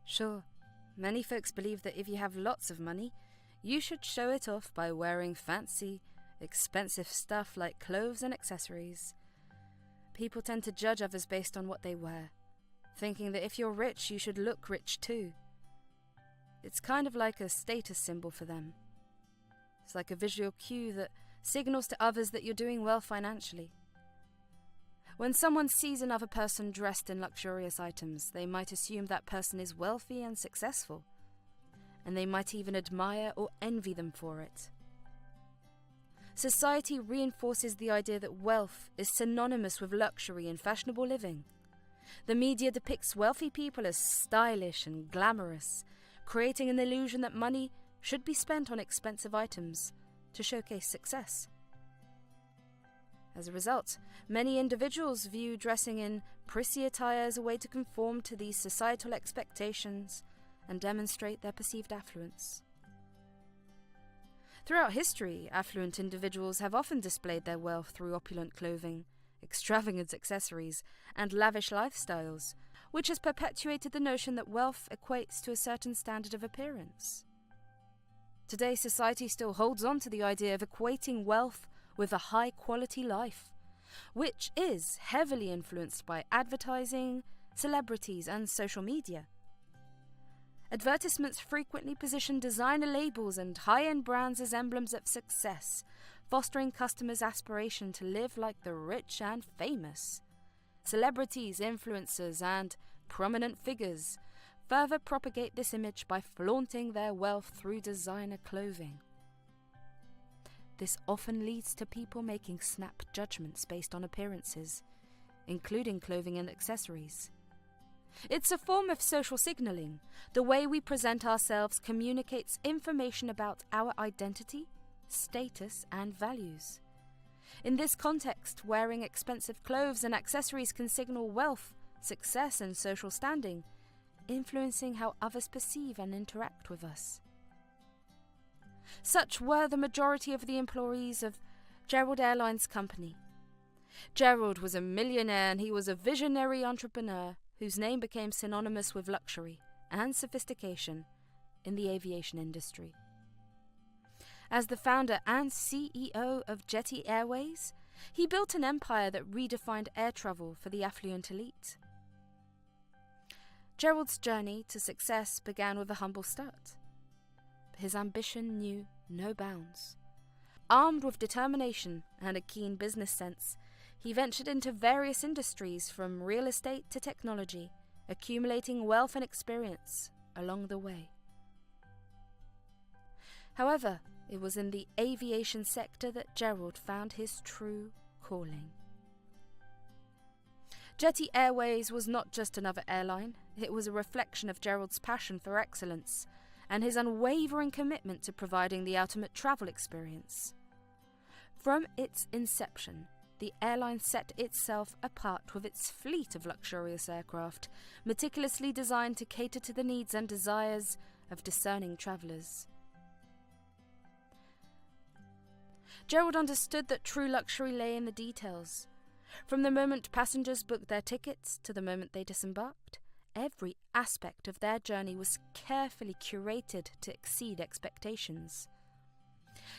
Sure, many folks believe that if you have lots of money, you should show it off by wearing fancy, expensive stuff like clothes and accessories. People tend to judge others based on what they wear, thinking that if you're rich, you should look rich too. It's kind of like a status symbol for them. It's like a visual cue that signals to others that you're doing well financially. When someone sees another person dressed in luxurious items, they might assume that person is wealthy and successful, and they might even admire or envy them for it. Society reinforces the idea that wealth is synonymous with luxury and fashionable living. The media depicts wealthy people as stylish and glamorous, creating an illusion that money should be spent on expensive items to showcase success. As a result, many individuals view dressing in prissy attire as a way to conform to these societal expectations and demonstrate their perceived affluence. Throughout history, affluent individuals have often displayed their wealth through opulent clothing, extravagant accessories, and lavish lifestyles, which has perpetuated the notion that wealth equates to a certain standard of appearance. Today, society still holds on to the idea of equating wealth with a high-quality life, which is heavily influenced by advertising, celebrities, and social media. Advertisements frequently position designer labels and high-end brands as emblems of success, fostering customers' aspiration to live like the rich and famous. Celebrities, influencers, and prominent figures further propagate this image by flaunting their wealth through designer clothing. This often leads to people making snap judgments based on appearances, including clothing and accessories. It's a form of social signaling. The way we present ourselves communicates information about our identity, status, and values. In this context, wearing expensive clothes and accessories can signal wealth, success, and social standing, influencing how others perceive and interact with us. Such were the majority of the employees of Gerald Airlines Company. Gerald was a millionaire and he was a visionary entrepreneur whose name became synonymous with luxury and sophistication in the aviation industry. As the founder and CEO of Jetty Airways, he built an empire that redefined air travel for the affluent elite. Gerald's journey to success began with a humble start. His ambition knew no bounds. Armed with determination and a keen business sense, he ventured into various industries from real estate to technology, accumulating wealth and experience along the way. However, it was in the aviation sector that Gerald found his true calling. Jetty Airways was not just another airline, it was a reflection of Gerald's passion for excellence and his unwavering commitment to providing the ultimate travel experience. From its inception, the airline set itself apart with its fleet of luxurious aircraft, meticulously designed to cater to the needs and desires of discerning travellers. Gerald understood that true luxury lay in the details. From the moment passengers booked their tickets to the moment they disembarked, every aspect of their journey was carefully curated to exceed expectations.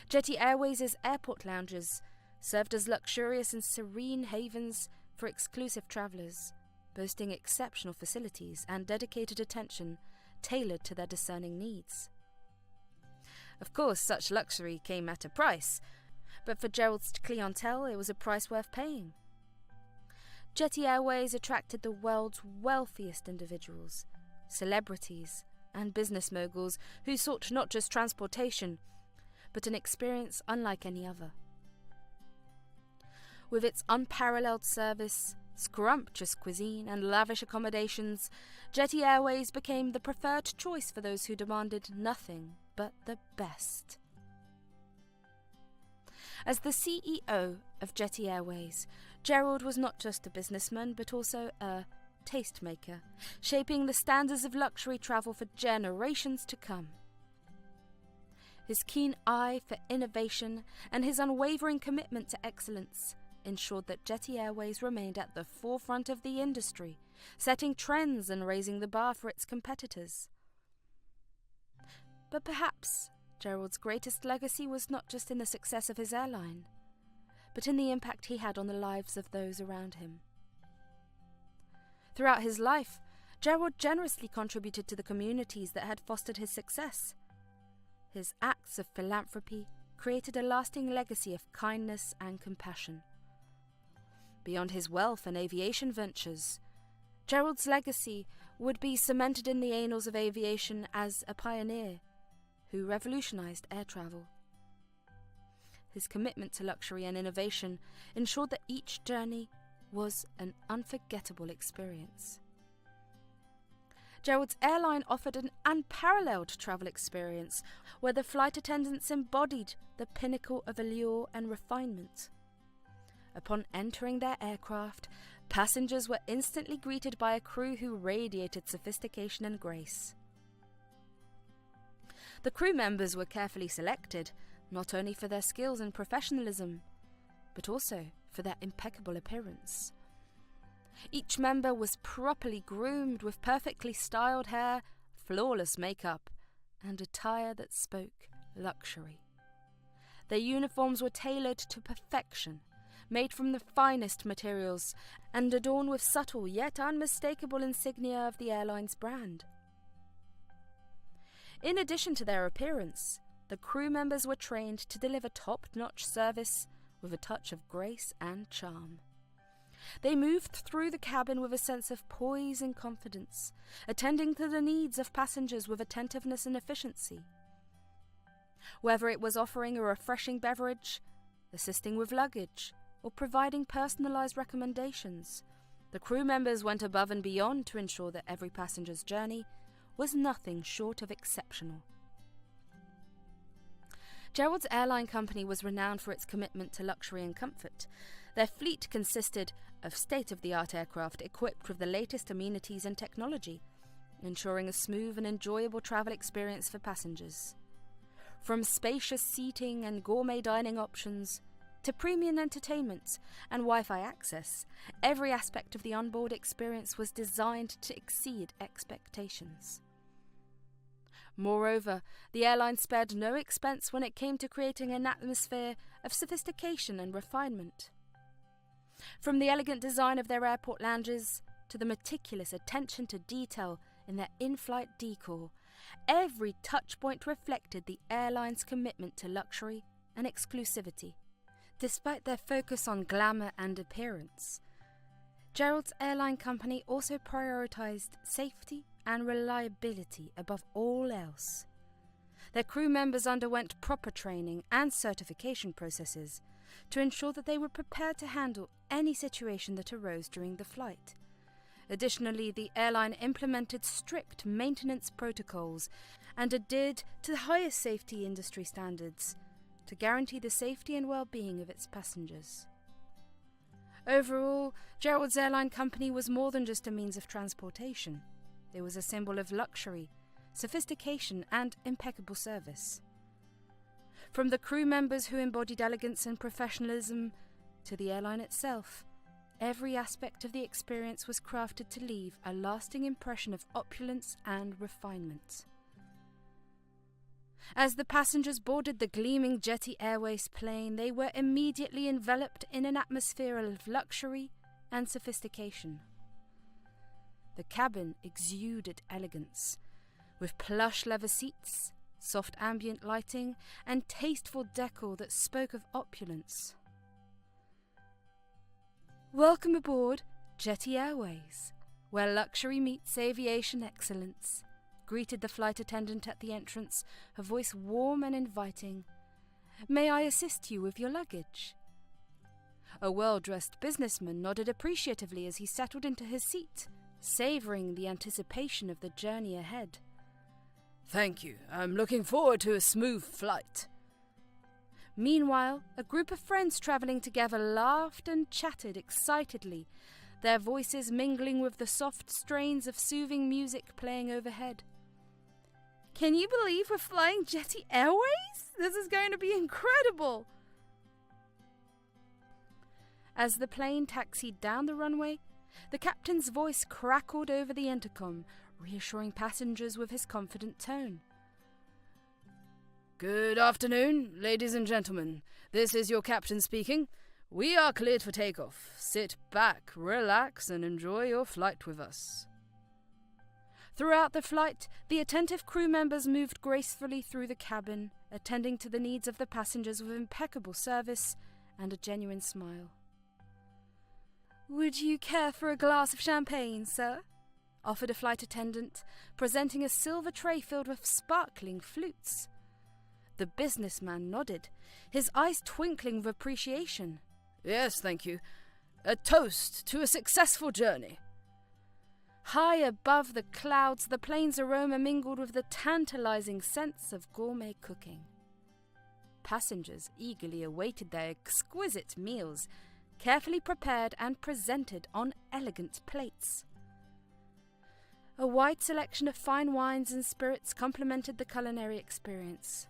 Jetty Airways' airport lounges served as luxurious and serene havens for exclusive travellers, boasting exceptional facilities and dedicated attention tailored to their discerning needs. Of course, such luxury came at a price, but for Gerald's clientele, it was a price worth paying. Jetty Airways attracted the world's wealthiest individuals, celebrities, and business moguls who sought not just transportation, but an experience unlike any other. With its unparalleled service, scrumptious cuisine, and lavish accommodations, Jetty Airways became the preferred choice for those who demanded nothing but the best. As the CEO of Jetty Airways, Gerald was not just a businessman but also a tastemaker, shaping the standards of luxury travel for generations to come. His keen eye for innovation and his unwavering commitment to excellence ensured that Jetty Airways remained at the forefront of the industry, setting trends and raising the bar for its competitors. But perhaps Gerald's greatest legacy was not just in the success of his airline, but in the impact he had on the lives of those around him. Throughout his life, Gerald generously contributed to the communities that had fostered his success. His acts of philanthropy created a lasting legacy of kindness and compassion. Beyond his wealth and aviation ventures, Gerald's legacy would be cemented in the annals of aviation as a pioneer who revolutionized air travel. His commitment to luxury and innovation ensured that each journey was an unforgettable experience. Gerald's airline offered an unparalleled travel experience where the flight attendants embodied the pinnacle of allure and refinement. Upon entering their aircraft, passengers were instantly greeted by a crew who radiated sophistication and grace. The crew members were carefully selected, not only for their skills and professionalism, but also for their impeccable appearance. Each member was properly groomed with perfectly styled hair, flawless makeup, and attire that spoke luxury. Their uniforms were tailored to perfection, made from the finest materials, and adorned with subtle yet unmistakable insignia of the airline's brand. In addition to their appearance, the crew members were trained to deliver top-notch service with a touch of grace and charm. They moved through the cabin with a sense of poise and confidence, attending to the needs of passengers with attentiveness and efficiency. Whether it was offering a refreshing beverage, assisting with luggage, or providing personalized recommendations, the crew members went above and beyond to ensure that every passenger's journey was nothing short of exceptional. Gerald's airline company was renowned for its commitment to luxury and comfort. Their fleet consisted of state-of-the-art aircraft equipped with the latest amenities and technology, ensuring a smooth and enjoyable travel experience for passengers. From spacious seating and gourmet dining options to premium entertainment and Wi-Fi access, every aspect of the onboard experience was designed to exceed expectations. Moreover, the airline spared no expense when it came to creating an atmosphere of sophistication and refinement. From the elegant design of their airport lounges to the meticulous attention to detail in their in-flight decor, every touchpoint reflected the airline's commitment to luxury and exclusivity. Despite their focus on glamour and appearance, Gerald's airline company also prioritized safety and reliability above all else. Their crew members underwent proper training and certification processes to ensure that they were prepared to handle any situation that arose during the flight. Additionally, the airline implemented strict maintenance protocols and adhered to the highest safety industry standards to guarantee the safety and well-being of its passengers. Overall, Gerald's airline company was more than just a means of transportation. It was a symbol of luxury, sophistication, and impeccable service. From the crew members who embodied elegance and professionalism to the airline itself, every aspect of the experience was crafted to leave a lasting impression of opulence and refinement. As the passengers boarded the gleaming Jetty Airways plane, they were immediately enveloped in an atmosphere of luxury and sophistication. The cabin exuded elegance, with plush leather seats, soft ambient lighting, and tasteful decor that spoke of opulence. "Welcome aboard Jetty Airways, where luxury meets aviation excellence," greeted the flight attendant at the entrance, her voice warm and inviting. "May I assist you with your luggage?" A well-dressed businessman nodded appreciatively as he settled into his seat, savouring the anticipation of the journey ahead. "Thank you. I'm looking forward to a smooth flight." Meanwhile, a group of friends travelling together laughed and chatted excitedly, their voices mingling with the soft strains of soothing music playing overhead. "Can you believe we're flying Jetty Airways? This is going to be incredible!" As the plane taxied down the runway, The captain's voice crackled over the intercom, reassuring passengers with his confident tone. Good afternoon, ladies and gentlemen. This is your captain speaking. We are cleared for takeoff. Sit back, relax, and enjoy your flight with us. Throughout the flight, the attentive crew members moved gracefully through the cabin, attending to the needs of the passengers with impeccable service and a genuine smile. "Would you care for a glass of champagne, sir?" offered a flight attendant, presenting a silver tray filled with sparkling flutes. The businessman nodded, his eyes twinkling with appreciation. Yes, thank you. A toast to a successful journey. High above the clouds, the plane's aroma mingled with the tantalizing sense of gourmet cooking. Passengers eagerly awaited their exquisite meals, carefully prepared and presented on elegant plates. A wide selection of fine wines and spirits complemented the culinary experience.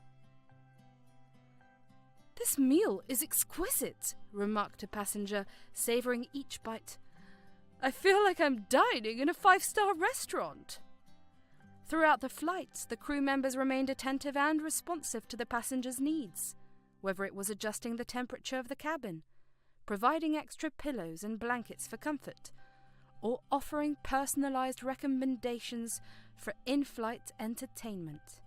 "This meal is exquisite," remarked a passenger, savouring each bite. "I feel like I'm dining in a 5-star restaurant." Throughout the flight, the crew members remained attentive and responsive to the passengers' needs, whether it was adjusting the temperature of the cabin, providing extra pillows and blankets for comfort, or offering personalised recommendations for in-flight entertainment.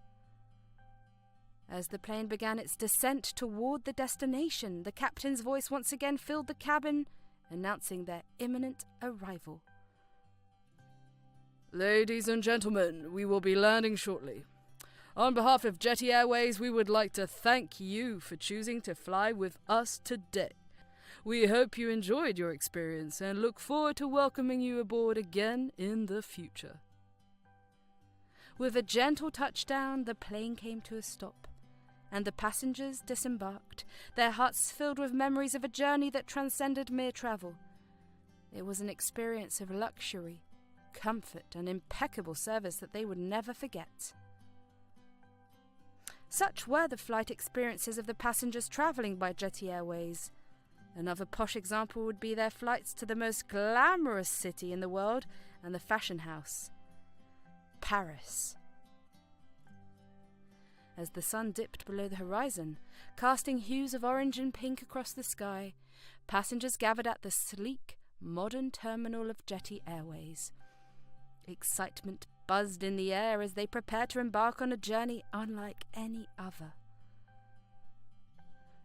As the plane began its descent toward the destination, the captain's voice once again filled the cabin, announcing their imminent arrival. Ladies and gentlemen, we will be landing shortly. On behalf of Jetty Airways, we would like to thank you for choosing to fly with us today. We hope you enjoyed your experience and look forward to welcoming you aboard again in the future. With a gentle touchdown, the plane came to a stop, and the passengers disembarked, their hearts filled with memories of a journey that transcended mere travel. It was an experience of luxury, comfort, and impeccable service that they would never forget. Such were the flight experiences of the passengers travelling by Jetty Airways. Another posh example would be their flights to the most glamorous city in the world and the fashion house, Paris. As the sun dipped below the horizon, casting hues of orange and pink across the sky, passengers gathered at the sleek, modern terminal of Jetty Airways. Excitement buzzed in the air as they prepared to embark on a journey unlike any other.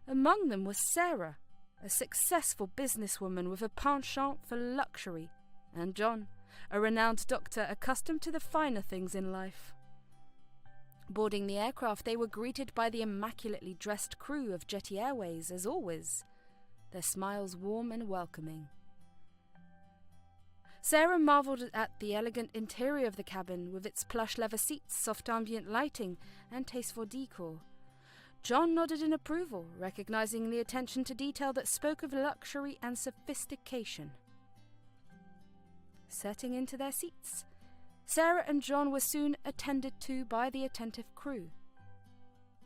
Among them was Sarah, a successful businesswoman with a penchant for luxury, and John, a renowned doctor accustomed to the finer things in life. Boarding the aircraft, they were greeted by the immaculately dressed crew of Jetty Airways, as always, their smiles warm and welcoming. Sarah marvelled at the elegant interior of the cabin, with its plush leather seats, soft ambient lighting, and tasteful decor. John nodded in approval, recognizing the attention to detail that spoke of luxury and sophistication. Setting into their seats, Sarah and John were soon attended to by the attentive crew.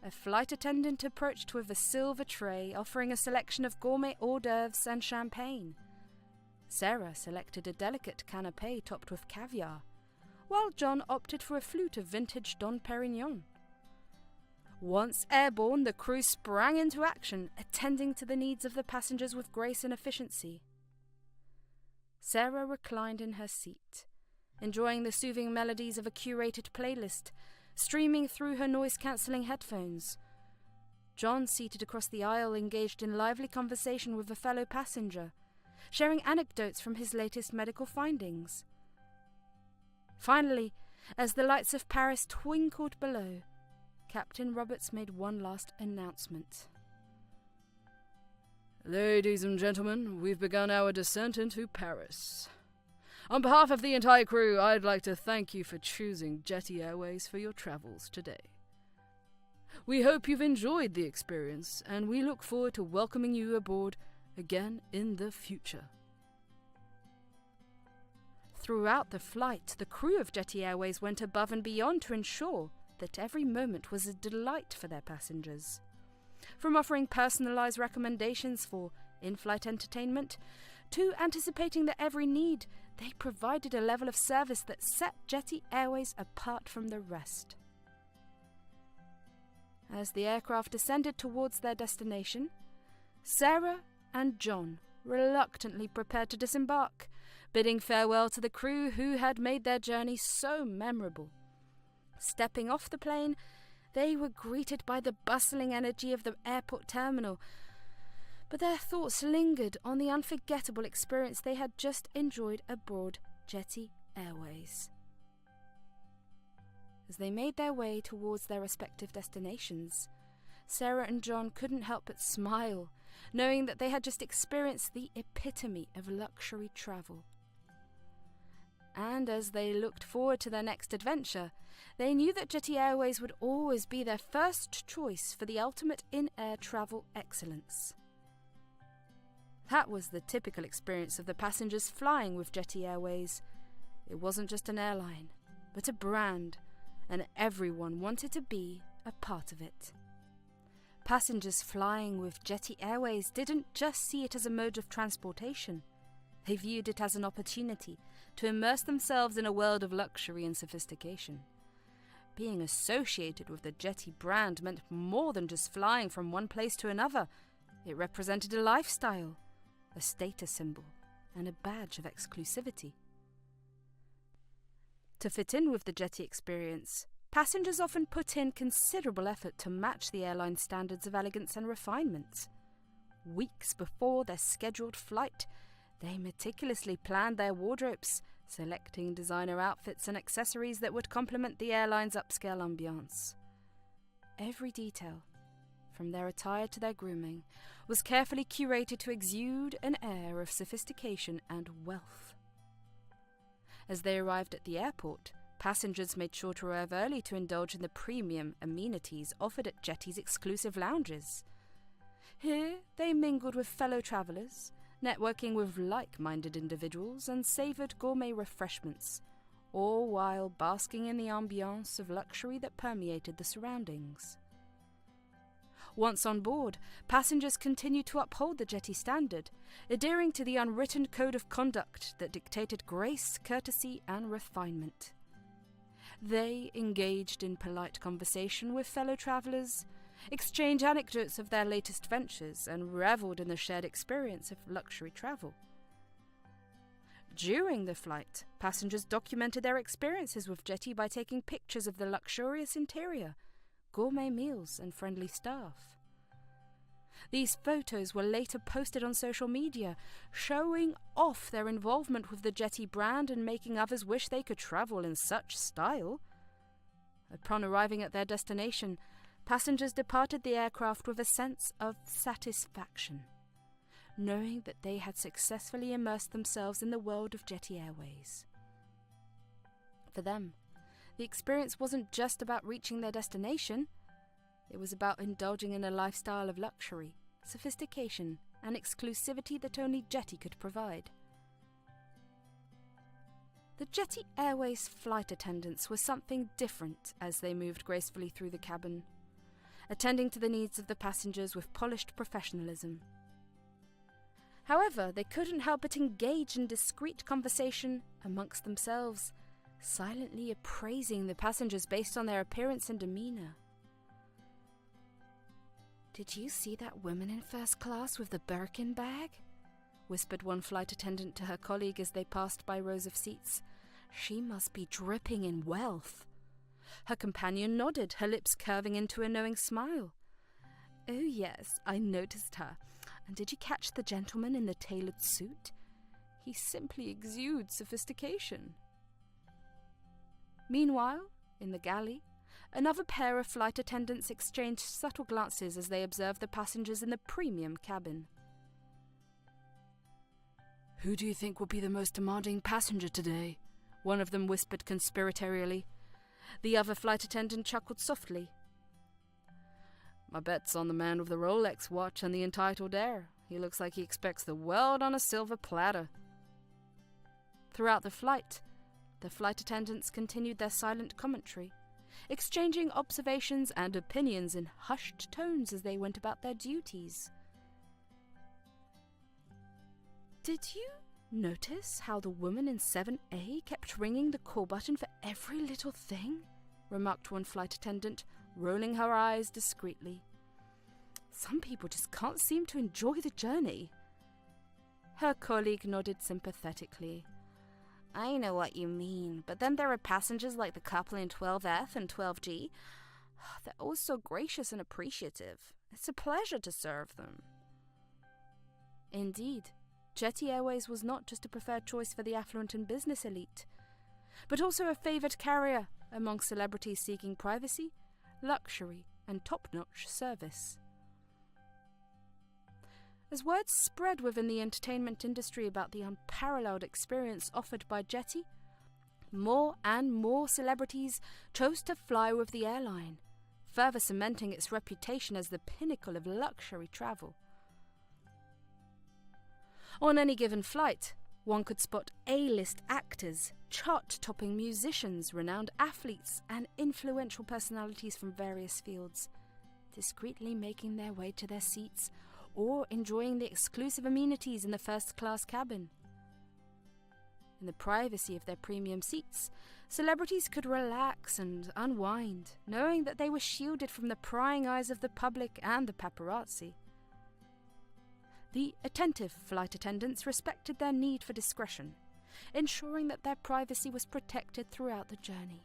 A flight attendant approached with a silver tray, offering a selection of gourmet hors d'oeuvres and champagne. Sarah selected a delicate canapé topped with caviar, while John opted for a flute of vintage Dom Perignon. Once airborne, the crew sprang into action, attending to the needs of the passengers with grace and efficiency. Sarah reclined in her seat, enjoying the soothing melodies of a curated playlist, streaming through her noise-cancelling headphones. John, seated across the aisle, engaged in lively conversation with a fellow passenger, sharing anecdotes from his latest medical findings. Finally, as the lights of Paris twinkled below, Captain Roberts made one last announcement. Ladies and gentlemen, we've begun our descent into Paris. On behalf of the entire crew, I'd like to thank you for choosing Jetty Airways for your travels today. We hope you've enjoyed the experience, and we look forward to welcoming you aboard again in the future. Throughout the flight, the crew of Jetty Airways went above and beyond to ensure that every moment was a delight for their passengers. From offering personalised recommendations for in-flight entertainment, to anticipating their every need, they provided a level of service that set Jetty Airways apart from the rest. As the aircraft descended towards their destination, Sarah and John reluctantly prepared to disembark, bidding farewell to the crew who had made their journey so memorable. Stepping off the plane, they were greeted by the bustling energy of the airport terminal, but their thoughts lingered on the unforgettable experience they had just enjoyed aboard Jetty Airways. As they made their way towards their respective destinations, Sarah and John couldn't help but smile, knowing that they had just experienced the epitome of luxury travel. And as they looked forward to their next adventure, they knew that Jetty Airways would always be their first choice for the ultimate in-air travel excellence. That was the typical experience of the passengers flying with Jetty Airways. It wasn't just an airline, but a brand, and everyone wanted to be a part of it. Passengers flying with Jetty Airways didn't just see it as a mode of transportation. They viewed it as an opportunity to immerse themselves in a world of luxury and sophistication. Being associated with the Jetty brand meant more than just flying from one place to another. It represented a lifestyle, a status symbol, and a badge of exclusivity. To fit in with the Jetty experience, passengers often put in considerable effort to match the airline's standards of elegance and refinement. Weeks before their scheduled flight, they meticulously planned their wardrobes, selecting designer outfits and accessories that would complement the airline's upscale ambiance. Every detail, from their attire to their grooming, was carefully curated to exude an air of sophistication and wealth. As they arrived at the airport, passengers made sure to arrive early to indulge in the premium amenities offered at Jetty's exclusive lounges. Here they mingled with fellow travellers, networking with like-minded individuals, and savoured gourmet refreshments, all while basking in the ambiance of luxury that permeated the surroundings. Once on board, passengers continued to uphold the Jetty standard, adhering to the unwritten code of conduct that dictated grace, courtesy, and refinement. They engaged in polite conversation with fellow travellers, exchanged anecdotes of their latest ventures, and revelled in the shared experience of luxury travel. During the flight, passengers documented their experiences with Jetty by taking pictures of the luxurious interior, gourmet meals, and friendly staff. These photos were later posted on social media, showing off their involvement with the Jetty brand and making others wish they could travel in such style. Upon arriving at their destination, passengers departed the aircraft with a sense of satisfaction, knowing that they had successfully immersed themselves in the world of Jetty Airways. For them, the experience wasn't just about reaching their destination. It was about indulging in a lifestyle of luxury, sophistication, and exclusivity that only Jetty could provide. The Jetty Airways flight attendants were something different as they moved gracefully through the cabin, attending to the needs of the passengers with polished professionalism. However, they couldn't help but engage in discreet conversation amongst themselves, silently appraising the passengers based on their appearance and demeanour. "Did you see that woman in first class with the Birkin bag?" whispered one flight attendant to her colleague as they passed by rows of seats. "She must be dripping in wealth." Her companion nodded, her lips curving into a knowing smile. "Oh yes, I noticed her. And did you catch the gentleman in the tailored suit? He simply exudes sophistication." Meanwhile, in the galley, another pair of flight attendants exchanged subtle glances as they observed the passengers in the premium cabin. "Who do you think will be the most demanding passenger today?" one of them whispered conspiratorially. The other flight attendant chuckled softly. "My bet's on the man with the Rolex watch and the entitled air. He looks like he expects the world on a silver platter." Throughout the flight attendants continued their silent commentary, exchanging observations and opinions in hushed tones as they went about their duties. "Did you Notice how the woman in 7A kept ringing the call button for every little thing? Remarked one flight attendant, rolling her eyes discreetly. Some people just can't seem to enjoy the journey. Her colleague nodded sympathetically. I know what you mean, but then there are passengers like the couple in 12F and 12G. They're all so gracious and appreciative. It's a pleasure to serve them. Indeed, Jetty Airways was not just a preferred choice for the affluent and business elite, but also a favoured carrier among celebrities seeking privacy, luxury, and top-notch service. As word spread within the entertainment industry about the unparalleled experience offered by Jetty, more and more celebrities chose to fly with the airline, further cementing its reputation as the pinnacle of luxury travel. On any given flight, one could spot A-list actors, chart-topping musicians, renowned athletes, and influential personalities from various fields, discreetly making their way to their seats or enjoying the exclusive amenities in the first-class cabin. In the privacy of their premium seats, celebrities could relax and unwind, knowing that they were shielded from the prying eyes of the public and the paparazzi. The attentive flight attendants respected their need for discretion, ensuring that their privacy was protected throughout the journey.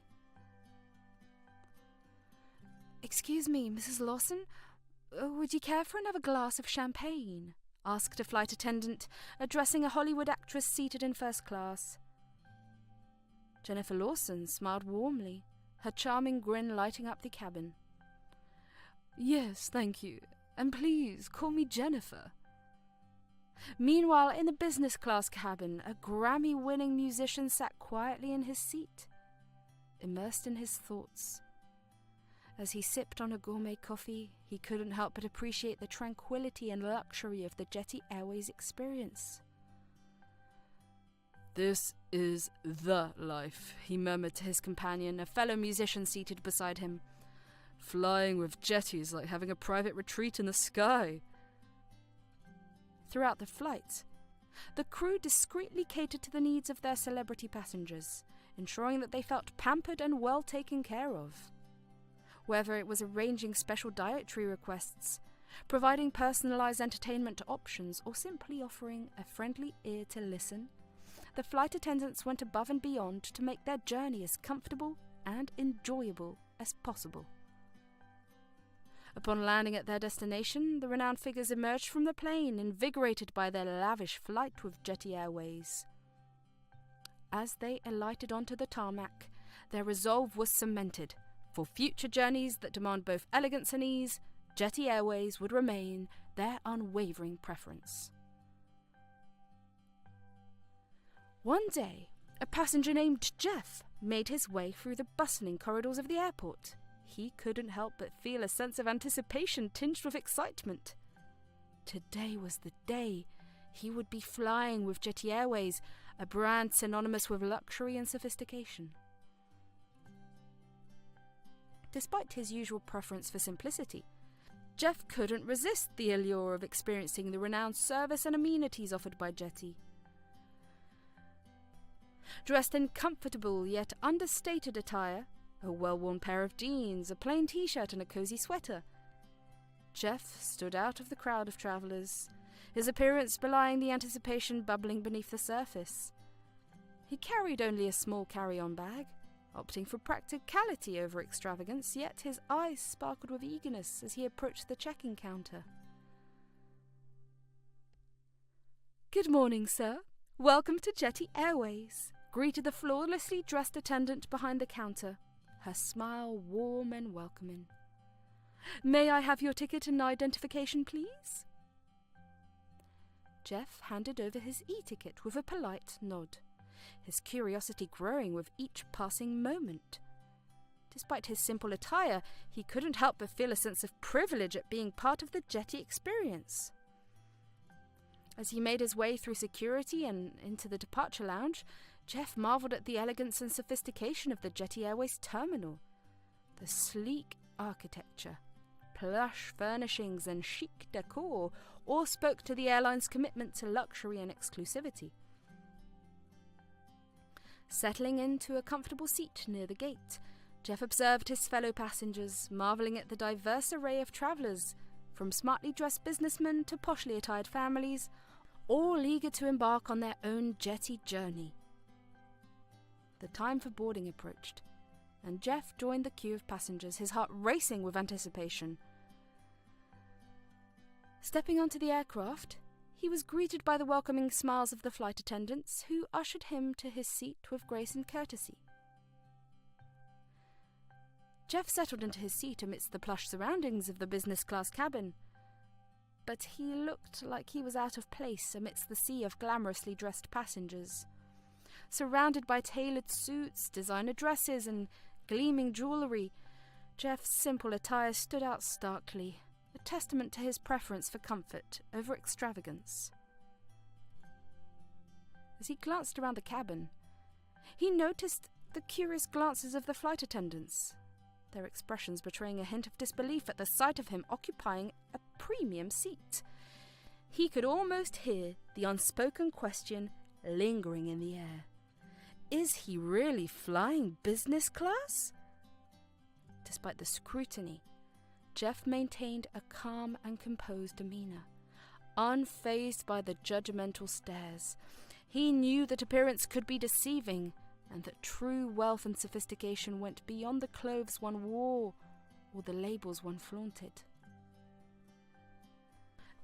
Excuse me, Mrs. Lawson, would you care for another glass of champagne? Asked a flight attendant, addressing a Hollywood actress seated in first class. Jennifer Lawson smiled warmly, her charming grin lighting up the cabin. Yes, thank you, and please call me Jennifer. Meanwhile, in the business class cabin, a Grammy-winning musician sat quietly in his seat, immersed in his thoughts. As he sipped on a gourmet coffee, he couldn't help but appreciate the tranquility and luxury of the Jetty Airways experience. This is the life, he murmured to his companion, a fellow musician seated beside him. Flying with Jetty is like having a private retreat in the sky. Throughout the flight, the crew discreetly catered to the needs of their celebrity passengers, ensuring that they felt pampered and well taken care of. Whether it was arranging special dietary requests, providing personalized entertainment options, or simply offering a friendly ear to listen, the flight attendants went above and beyond to make their journey as comfortable and enjoyable as possible. Upon landing at their destination, the renowned figures emerged from the plane, invigorated by their lavish flight with Jetty Airways. As they alighted onto the tarmac, their resolve was cemented. For future journeys that demand both elegance and ease, Jetty Airways would remain their unwavering preference. One day, a passenger named Jeff made his way through the bustling corridors of the airport. He couldn't help but feel a sense of anticipation tinged with excitement. Today was the day he would be flying with Jetty Airways, a brand synonymous with luxury and sophistication. Despite his usual preference for simplicity, Jeff couldn't resist the allure of experiencing the renowned service and amenities offered by Jetty. Dressed in comfortable yet understated attire, a well-worn pair of jeans, a plain t-shirt and a cozy sweater, Jeff stood out of the crowd of travellers, his appearance belying the anticipation bubbling beneath the surface. He carried only a small carry-on bag, opting for practicality over extravagance, yet his eyes sparkled with eagerness as he approached the check-in counter. "Good morning, sir. Welcome to Jetty Airways," greeted the flawlessly dressed attendant behind the counter, her smile warm and welcoming. "May I have your ticket and identification, please?" Jeff handed over his e-ticket with a polite nod, his curiosity growing with each passing moment. Despite his simple attire, he couldn't help but feel a sense of privilege at being part of the Jetty experience. As he made his way through security and into the departure lounge, Jeff marveled at the elegance and sophistication of the Jetty Airways terminal. The sleek architecture, plush furnishings and chic decor all spoke to the airline's commitment to luxury and exclusivity. Settling into a comfortable seat near the gate, Jeff observed his fellow passengers, marvelling at the diverse array of travellers, from smartly dressed businessmen to poshly attired families, all eager to embark on their own jetty journey. The time for boarding approached, and Jeff joined the queue of passengers, his heart racing with anticipation. Stepping onto the aircraft, he was greeted by the welcoming smiles of the flight attendants, who ushered him to his seat with grace and courtesy. Jeff settled into his seat amidst the plush surroundings of the business-class cabin, but he looked like he was out of place amidst the sea of glamorously dressed passengers. Surrounded by tailored suits, designer dresses, and gleaming jewellery, Jeff's simple attire stood out starkly, a testament to his preference for comfort over extravagance. As he glanced around the cabin, he noticed the curious glances of the flight attendants, their expressions betraying a hint of disbelief at the sight of him occupying a premium seat. He could almost hear the unspoken question lingering in the air. Is he really flying business class? Despite the scrutiny, Jeff maintained a calm and composed demeanour, unfazed by the judgmental stares. He knew that appearance could be deceiving, and that true wealth and sophistication went beyond the clothes one wore or the labels one flaunted.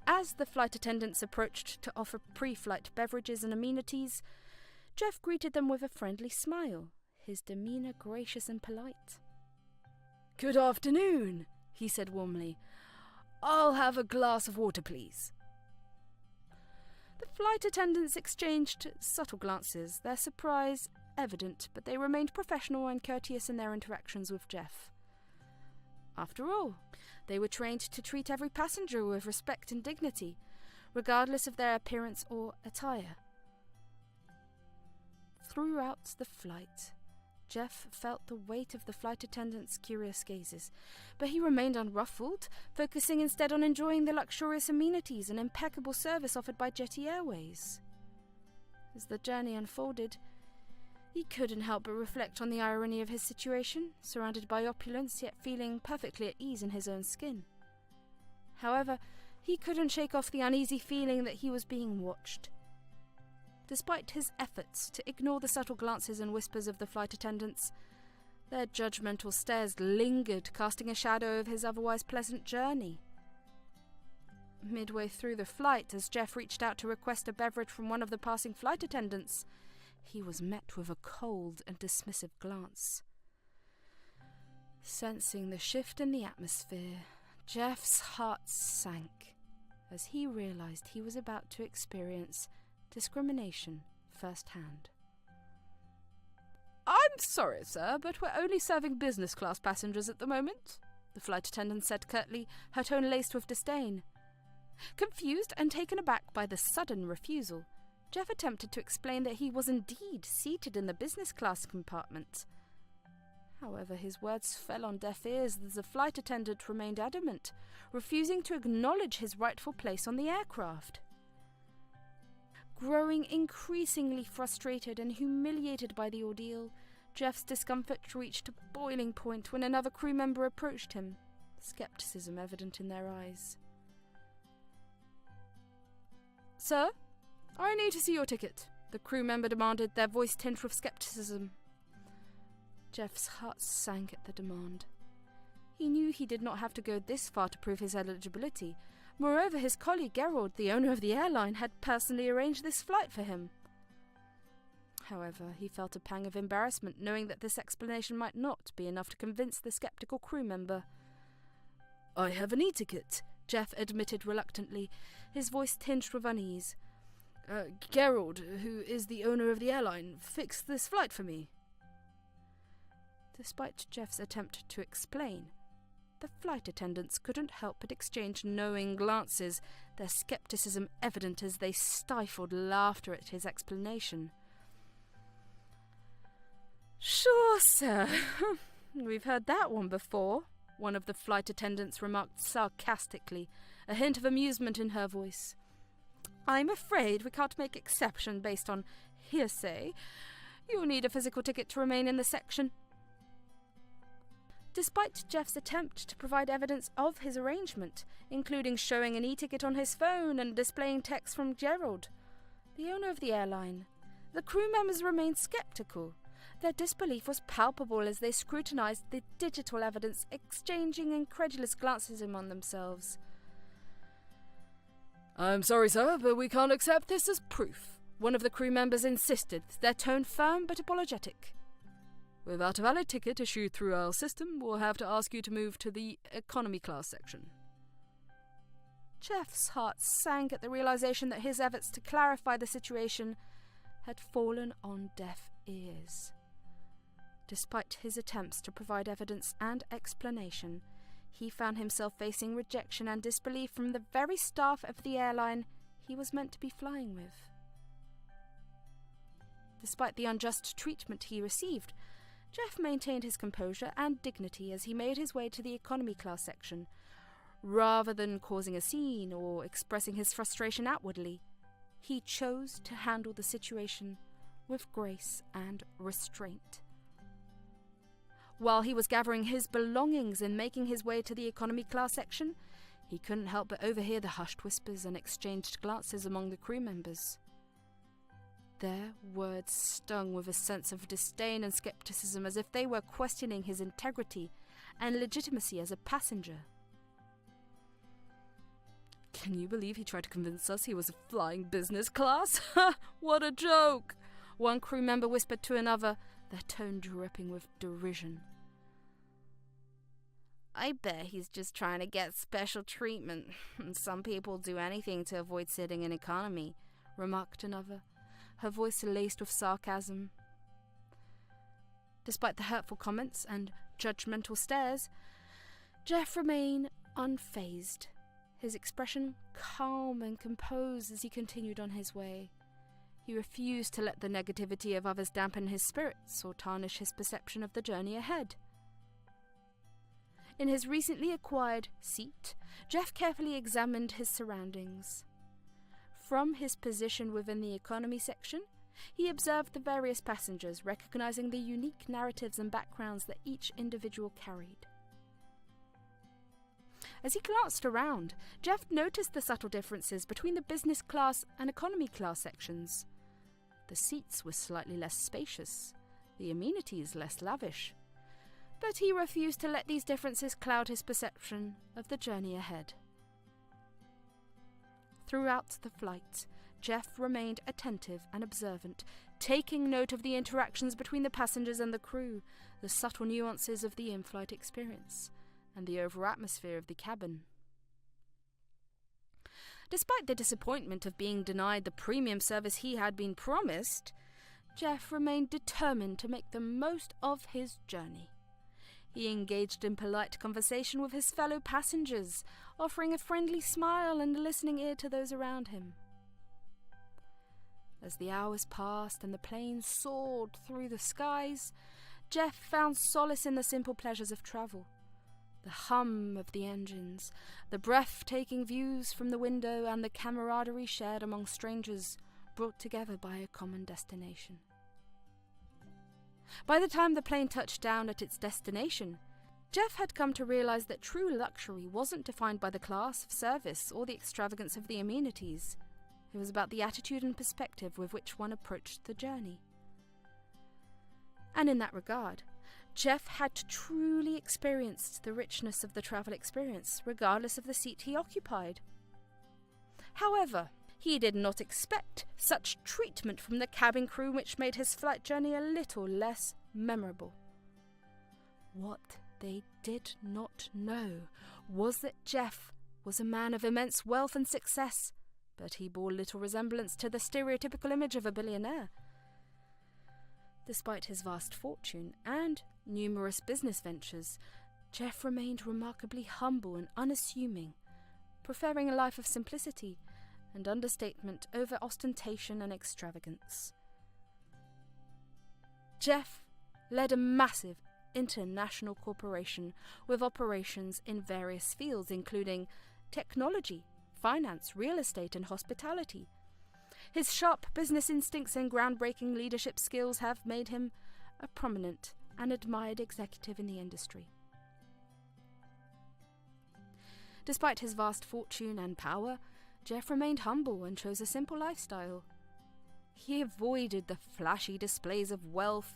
As the flight attendants approached to offer pre-flight beverages and amenities, Jeff greeted them with a friendly smile, his demeanour gracious and polite. "Good afternoon," he said warmly. "I'll have a glass of water, please." The flight attendants exchanged subtle glances, their surprise evident, but they remained professional and courteous in their interactions with Jeff. After all, they were trained to treat every passenger with respect and dignity, regardless of their appearance or attire. Throughout the flight, Jeff felt the weight of the flight attendants' curious gazes, but he remained unruffled, focusing instead on enjoying the luxurious amenities and impeccable service offered by Jetty Airways. As the journey unfolded, he couldn't help but reflect on the irony of his situation, surrounded by opulence yet feeling perfectly at ease in his own skin. However, he couldn't shake off the uneasy feeling that he was being watched. Despite his efforts to ignore the subtle glances and whispers of the flight attendants, their judgmental stares lingered, casting a shadow over his otherwise pleasant journey. Midway through the flight, as Jeff reached out to request a beverage from one of the passing flight attendants, he was met with a cold and dismissive glance. Sensing the shift in the atmosphere, Jeff's heart sank as he realized he was about to experience discrimination firsthand. "I'm sorry, sir, but we're only serving business-class passengers at the moment," the flight attendant said curtly, her tone laced with disdain. Confused and taken aback by the sudden refusal, Jeff attempted to explain that he was indeed seated in the business-class compartment. However, his words fell on deaf ears as the flight attendant remained adamant, refusing to acknowledge his rightful place on the aircraft. Growing increasingly frustrated and humiliated by the ordeal, Jeff's discomfort reached a boiling point when another crew member approached him, skepticism evident in their eyes. "Sir, I need to see your ticket," the crew member demanded, their voice tinged with skepticism. Jeff's heart sank at the demand. He knew he did not have to go this far to prove his eligibility. Moreover, his colleague Gerald, the owner of the airline, had personally arranged this flight for him. However, he felt a pang of embarrassment, knowing that this explanation might not be enough to convince the skeptical crew member. "I have an e-ticket," Jeff admitted reluctantly, his voice tinged with unease. Gerald, who is the owner of the airline, fixed this flight for me." Despite Jeff's attempt to explain, the flight attendants couldn't help but exchange knowing glances, their skepticism evident as they stifled laughter at his explanation. "Sure, sir. We've heard that one before," one of the flight attendants remarked sarcastically, a hint of amusement in her voice. "I'm afraid we can't make exception based on hearsay. You'll need a physical ticket to remain in the section. Despite Jeff's attempt to provide evidence of his arrangement, including showing an e-ticket on his phone and displaying text from Gerald, the owner of the airline, the crew members remained skeptical. Their disbelief was palpable as they scrutinized the digital evidence, exchanging incredulous glances among themselves. "I'm sorry, sir, but we can't accept this as proof," one of the crew members insisted, their tone firm but apologetic. "Without a valid ticket issued through our system, we'll have to ask you to move to the economy class section." Jeff's heart sank at the realization that his efforts to clarify the situation had fallen on deaf ears. Despite his attempts to provide evidence and explanation, he found himself facing rejection and disbelief from the very staff of the airline he was meant to be flying with. Despite the unjust treatment he received, Jeff maintained his composure and dignity as he made his way to the economy class section. Rather than causing a scene or expressing his frustration outwardly, he chose to handle the situation with grace and restraint. While he was gathering his belongings and making his way to the economy class section, he couldn't help but overhear the hushed whispers and exchanged glances among the crew members. Their words stung with a sense of disdain and skepticism, as if they were questioning his integrity and legitimacy as a passenger. "Can you believe he tried to convince us he was flying business class? What a joke!" one crew member whispered to another, their tone dripping with derision. "I bet he's just trying to get special treatment. Some people do anything to avoid sitting in economy," remarked another, her voice laced with sarcasm. Despite the hurtful comments and judgmental stares, Jeff remained unfazed, his expression calm and composed as he continued on his way. He refused to let the negativity of others dampen his spirits or tarnish his perception of the journey ahead. In his recently acquired seat, Jeff carefully examined his surroundings. From his position within the economy section, he observed the various passengers, recognizing the unique narratives and backgrounds that each individual carried. As he glanced around, Jeff noticed the subtle differences between the business class and economy class sections. The seats were slightly less spacious, the amenities less lavish, but he refused to let these differences cloud his perception of the journey ahead. Throughout the flight, Jeff remained attentive and observant, taking note of the interactions between the passengers and the crew, the subtle nuances of the in-flight experience, and the overall atmosphere of the cabin. Despite the disappointment of being denied the premium service he had been promised, Jeff remained determined to make the most of his journey. He engaged in polite conversation with his fellow passengers, offering a friendly smile and a listening ear to those around him. As the hours passed and the plane soared through the skies, Jeff found solace in the simple pleasures of travel. The hum of the engines, the breathtaking views from the window, and the camaraderie shared among strangers, brought together by a common destination. By the time the plane touched down at its destination, Jeff had come to realize that true luxury wasn't defined by the class of service or the extravagance of the amenities. It was about the attitude and perspective with which one approached the journey. And in that regard, Jeff had truly experienced the richness of the travel experience, regardless of the seat he occupied. However, he did not expect such treatment from the cabin crew, which made his flight journey a little less memorable. What they did not know was that Jeff was a man of immense wealth and success, but he bore little resemblance to the stereotypical image of a billionaire. Despite his vast fortune and numerous business ventures, Jeff remained remarkably humble and unassuming, preferring a life of simplicity and understatement over ostentation and extravagance. Jeff led a massive international corporation with operations in various fields, including technology, finance, real estate, and hospitality. His sharp business instincts and groundbreaking leadership skills have made him a prominent and admired executive in the industry. Despite his vast fortune and power, Jeff remained humble and chose a simple lifestyle. He avoided the flashy displays of wealth,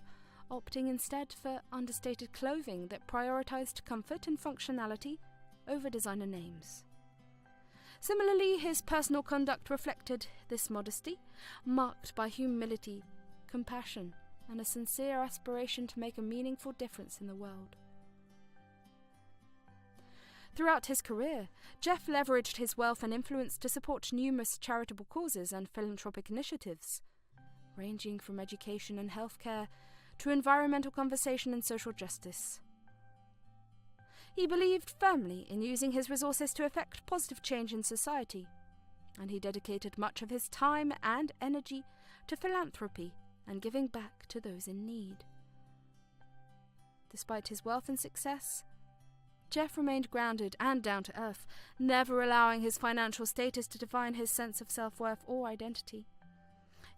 opting instead for understated clothing that prioritized comfort and functionality over designer names. Similarly, his personal conduct reflected this modesty, marked by humility, compassion, and a sincere aspiration to make a meaningful difference in the world. Throughout his career, Jeff leveraged his wealth and influence to support numerous charitable causes and philanthropic initiatives, ranging from education and healthcare to environmental conservation and social justice. He believed firmly in using his resources to effect positive change in society, and he dedicated much of his time and energy to philanthropy and giving back to those in need. Despite his wealth and success, Jeff remained grounded and down to earth, never allowing his financial status to define his sense of self-worth or identity.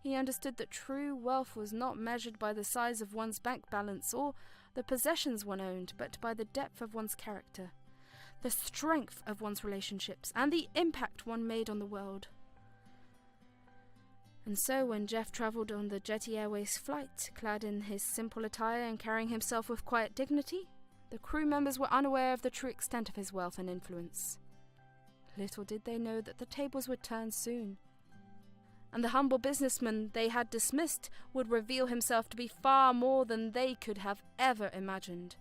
He understood that true wealth was not measured by the size of one's bank balance or the possessions one owned, but by the depth of one's character, the strength of one's relationships, and the impact one made on the world. And so when Jeff travelled on the Jetty Airways flight, clad in his simple attire and carrying himself with quiet dignity, the crew members were unaware of the true extent of his wealth and influence. Little did they know that the tables would turn soon, and the humble businessman they had dismissed would reveal himself to be far more than they could have ever imagined.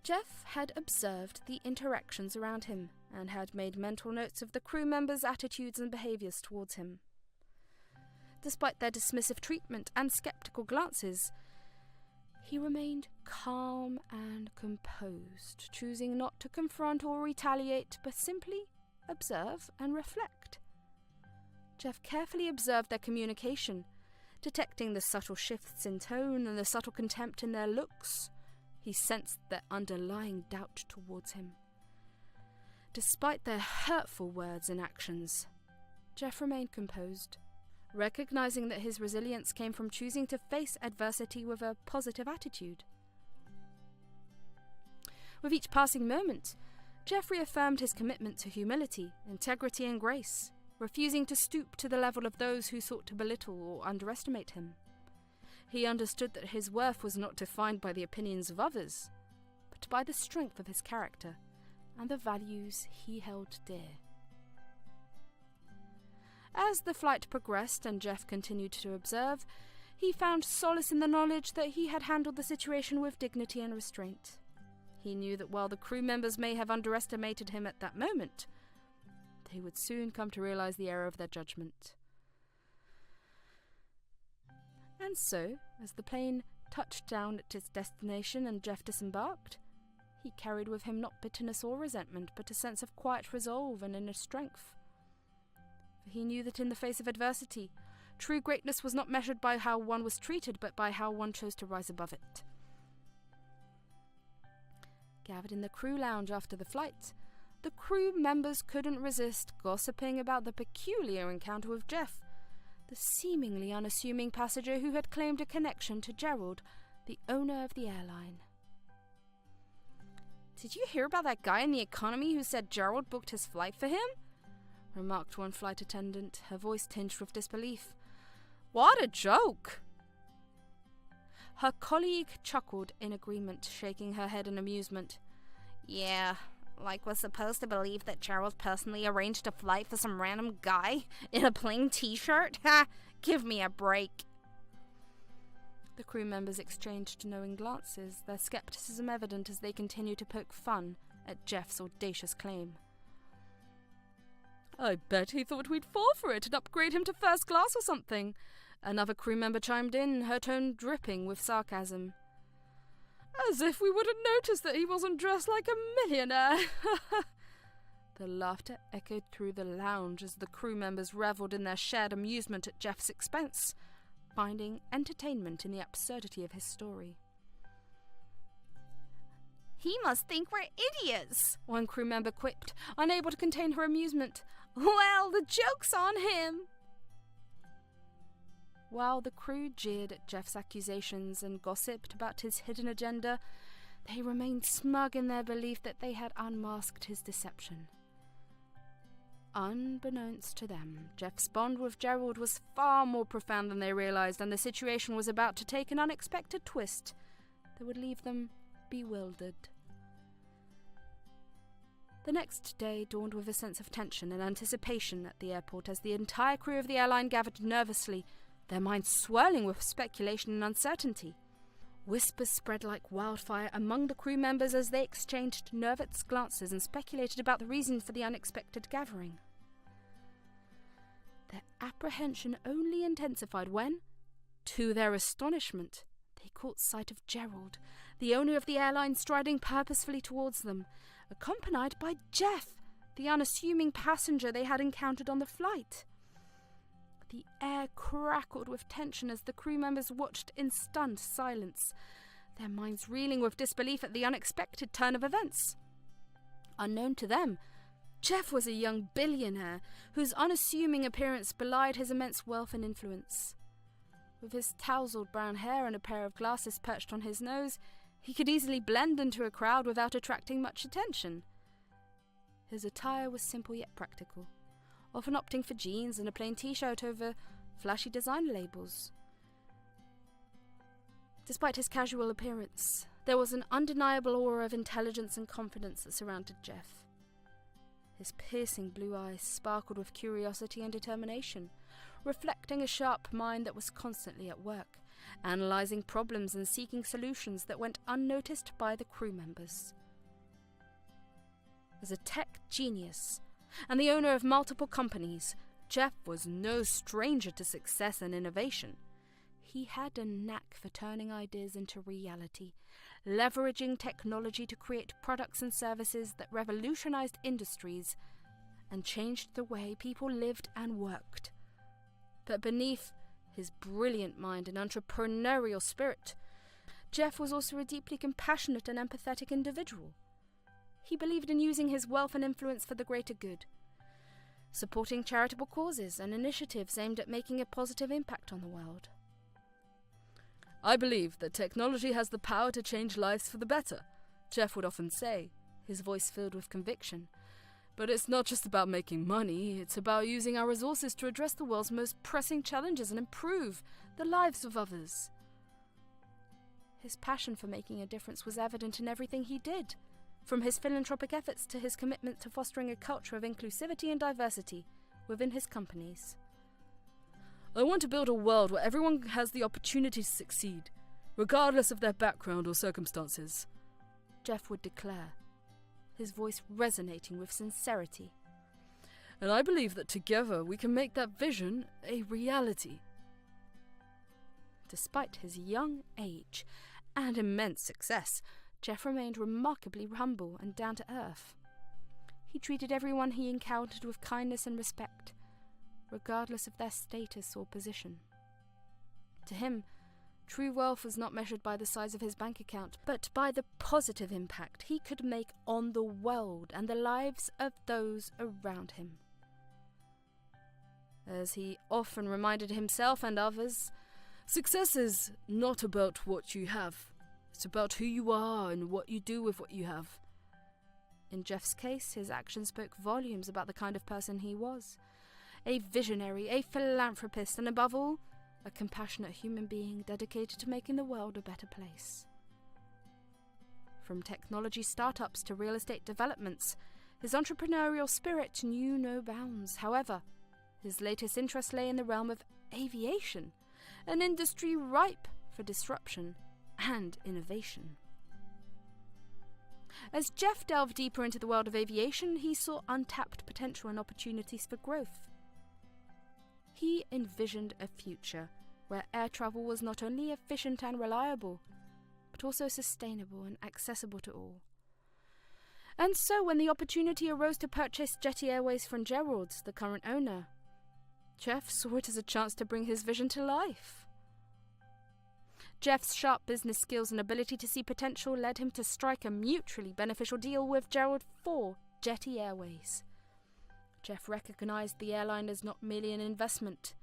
Jeff had observed the interactions around him and had made mental notes of the crew members' attitudes and behaviours towards him. Despite their dismissive treatment and sceptical glances, he remained calm and composed, choosing not to confront or retaliate, but simply observe and reflect. Jeff carefully observed their communication, detecting the subtle shifts in tone and the subtle contempt in their looks. He sensed their underlying doubt towards him. Despite their hurtful words and actions, Jeff remained composed, recognizing that his resilience came from choosing to face adversity with a positive attitude. With each passing moment, Jeff reaffirmed his commitment to humility, integrity, and grace, refusing to stoop to the level of those who sought to belittle or underestimate him. He understood that his worth was not defined by the opinions of others, but by the strength of his character and the values he held dear. As the flight progressed and Jeff continued to observe, he found solace in the knowledge that he had handled the situation with dignity and restraint. He knew that while the crew members may have underestimated him at that moment, they would soon come to realize the error of their judgment. And so, as the plane touched down at its destination and Jeff disembarked, he carried with him not bitterness or resentment, but a sense of quiet resolve and inner strength. For he knew that in the face of adversity, true greatness was not measured by how one was treated, but by how one chose to rise above it. Gathered in the crew lounge after the flight, the crew members couldn't resist gossiping about the peculiar encounter with Jeff, the seemingly unassuming passenger who had claimed a connection to Gerald, the owner of the airline. "Did you hear about that guy in the economy who said Gerald booked his flight for him?" remarked one flight attendant, her voice tinged with disbelief. "What a joke!" Her colleague chuckled in agreement, shaking her head in amusement. "Yeah, like we're supposed to believe that Gerald personally arranged a flight for some random guy in a plain t-shirt? Ha! Give me a break." The crew members exchanged knowing glances, their skepticism evident as they continued to poke fun at Jeff's audacious claim. "I bet he thought we'd fall for it and upgrade him to first class or something," another crew member chimed in, her tone dripping with sarcasm. "As if we wouldn't notice that he wasn't dressed like a millionaire." The laughter echoed through the lounge as the crew members revelled in their shared amusement at Jeff's expense, finding entertainment in the absurdity of his story. "He must think we're idiots," one crew member quipped, unable to contain her amusement. "Well, the joke's on him." While the crew jeered at Jeff's accusations and gossiped about his hidden agenda, they remained smug in their belief that they had unmasked his deception. Unbeknownst to them, Jeff's bond with Gerald was far more profound than they realized, and the situation was about to take an unexpected twist that would leave them bewildered. The next day dawned with a sense of tension and anticipation at the airport as the entire crew of the airline gathered nervously, their minds swirling with speculation and uncertainty. Whispers spread like wildfire among the crew members as they exchanged nervous glances and speculated about the reason for the unexpected gathering. Their apprehension only intensified when, to their astonishment, they caught sight of Gerald, the owner of the airline, striding purposefully towards them, accompanied by Jeff, the unassuming passenger they had encountered on the flight. The air crackled with tension as the crew members watched in stunned silence, their minds reeling with disbelief at the unexpected turn of events. Unknown to them, Jeff was a young billionaire whose unassuming appearance belied his immense wealth and influence. With his tousled brown hair and a pair of glasses perched on his nose, he could easily blend into a crowd without attracting much attention. His attire was simple yet practical, often opting for jeans and a plain t-shirt over flashy design labels. Despite his casual appearance, there was an undeniable aura of intelligence and confidence that surrounded Jeff. His piercing blue eyes sparkled with curiosity and determination, reflecting a sharp mind that was constantly at work, analysing problems and seeking solutions that went unnoticed by the crew members. As a tech genius and the owner of multiple companies, Jeff was no stranger to success and innovation. He had a knack for turning ideas into reality, leveraging technology to create products and services that revolutionized industries and changed the way people lived and worked. But beneath his brilliant mind and entrepreneurial spirit, Jeff was also a deeply compassionate and empathetic individual. He believed in using his wealth and influence for the greater good, supporting charitable causes and initiatives aimed at making a positive impact on the world. "I believe that technology has the power to change lives for the better," Jeff would often say, his voice filled with conviction. "But it's not just about making money, it's about using our resources to address the world's most pressing challenges and improve the lives of others." His passion for making a difference was evident in everything he did, from his philanthropic efforts to his commitment to fostering a culture of inclusivity and diversity within his companies. "I want to build a world where everyone has the opportunity to succeed, regardless of their background or circumstances," Jeff would declare, his voice resonating with sincerity. "And I believe that together we can make that vision a reality." Despite his young age and immense success, Jeff remained remarkably humble and down to earth. He treated everyone he encountered with kindness and respect, regardless of their status or position. To him, true wealth was not measured by the size of his bank account, but by the positive impact he could make on the world and the lives of those around him. As he often reminded himself and others, "Success is not about what you have. It's about who you are and what you do with what you have." In Jeff's case, his actions spoke volumes about the kind of person he was. A visionary, a philanthropist, and above all, a compassionate human being dedicated to making the world a better place. From technology startups to real estate developments, his entrepreneurial spirit knew no bounds. However, his latest interest lay in the realm of aviation, an industry ripe for disruption and innovation. As Jeff delved deeper into the world of aviation, he saw untapped potential and opportunities for growth. He envisioned a future where air travel was not only efficient and reliable, but also sustainable and accessible to all. And so when the opportunity arose to purchase Jetty Airways from Gerald, the current owner, Jeff saw it as a chance to bring his vision to life. Jeff's sharp business skills and ability to see potential led him to strike a mutually beneficial deal with Gerald for Jetty Airways. Jeff recognized the airline as not merely an investment,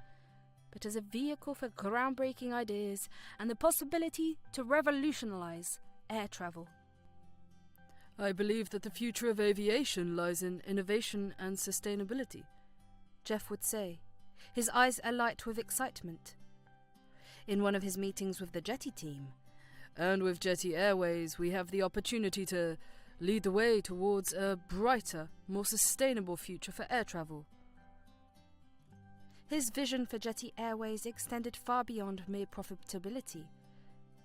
but as a vehicle for groundbreaking ideas and the possibility to revolutionize air travel. I believe that the future of aviation lies in innovation and sustainability, Jeff would say, his eyes alight with excitement. In one of his meetings with the Jetty team, and with Jetty Airways, we have the opportunity to lead the way towards a brighter, more sustainable future for air travel. His vision for Jetty Airways extended far beyond mere profitability.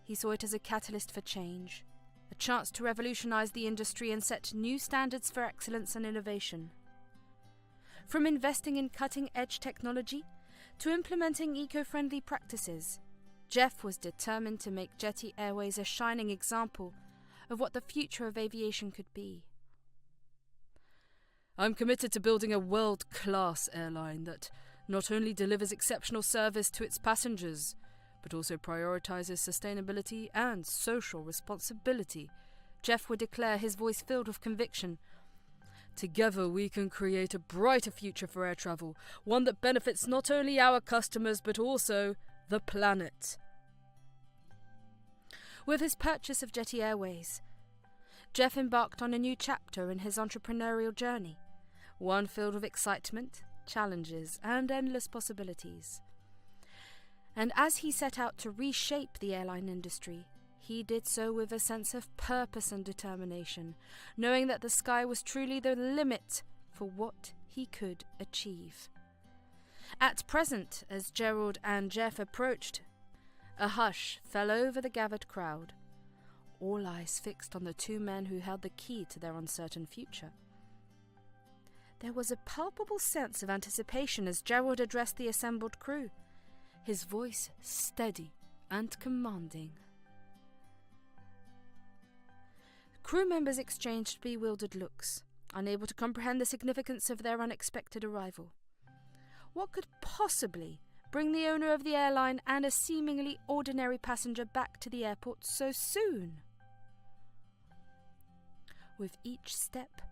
He saw it as a catalyst for change, a chance to revolutionize the industry and set new standards for excellence and innovation. From investing in cutting-edge technology to implementing eco-friendly practices, Jeff was determined to make Jetty Airways a shining example of what the future of aviation could be. I'm committed to building a world-class airline that not only delivers exceptional service to its passengers, but also prioritizes sustainability and social responsibility, Jeff would declare, his voice filled with conviction. Together we can create a brighter future for air travel, one that benefits not only our customers but also the planet. With his purchase of Jetty Airways, Jeff embarked on a new chapter in his entrepreneurial journey, one filled with excitement, challenges, and endless possibilities. And as he set out to reshape the airline industry, he did so with a sense of purpose and determination, knowing that the sky was truly the limit for what he could achieve. At present, as Gerald and Jeff approached, a hush fell over the gathered crowd, all eyes fixed on the two men who held the key to their uncertain future. There was a palpable sense of anticipation as Gerald addressed the assembled crew, his voice steady and commanding. Crew members exchanged bewildered looks, unable to comprehend the significance of their unexpected arrival. What could possibly bring the owner of the airline and a seemingly ordinary passenger back to the airport so soon? With each step,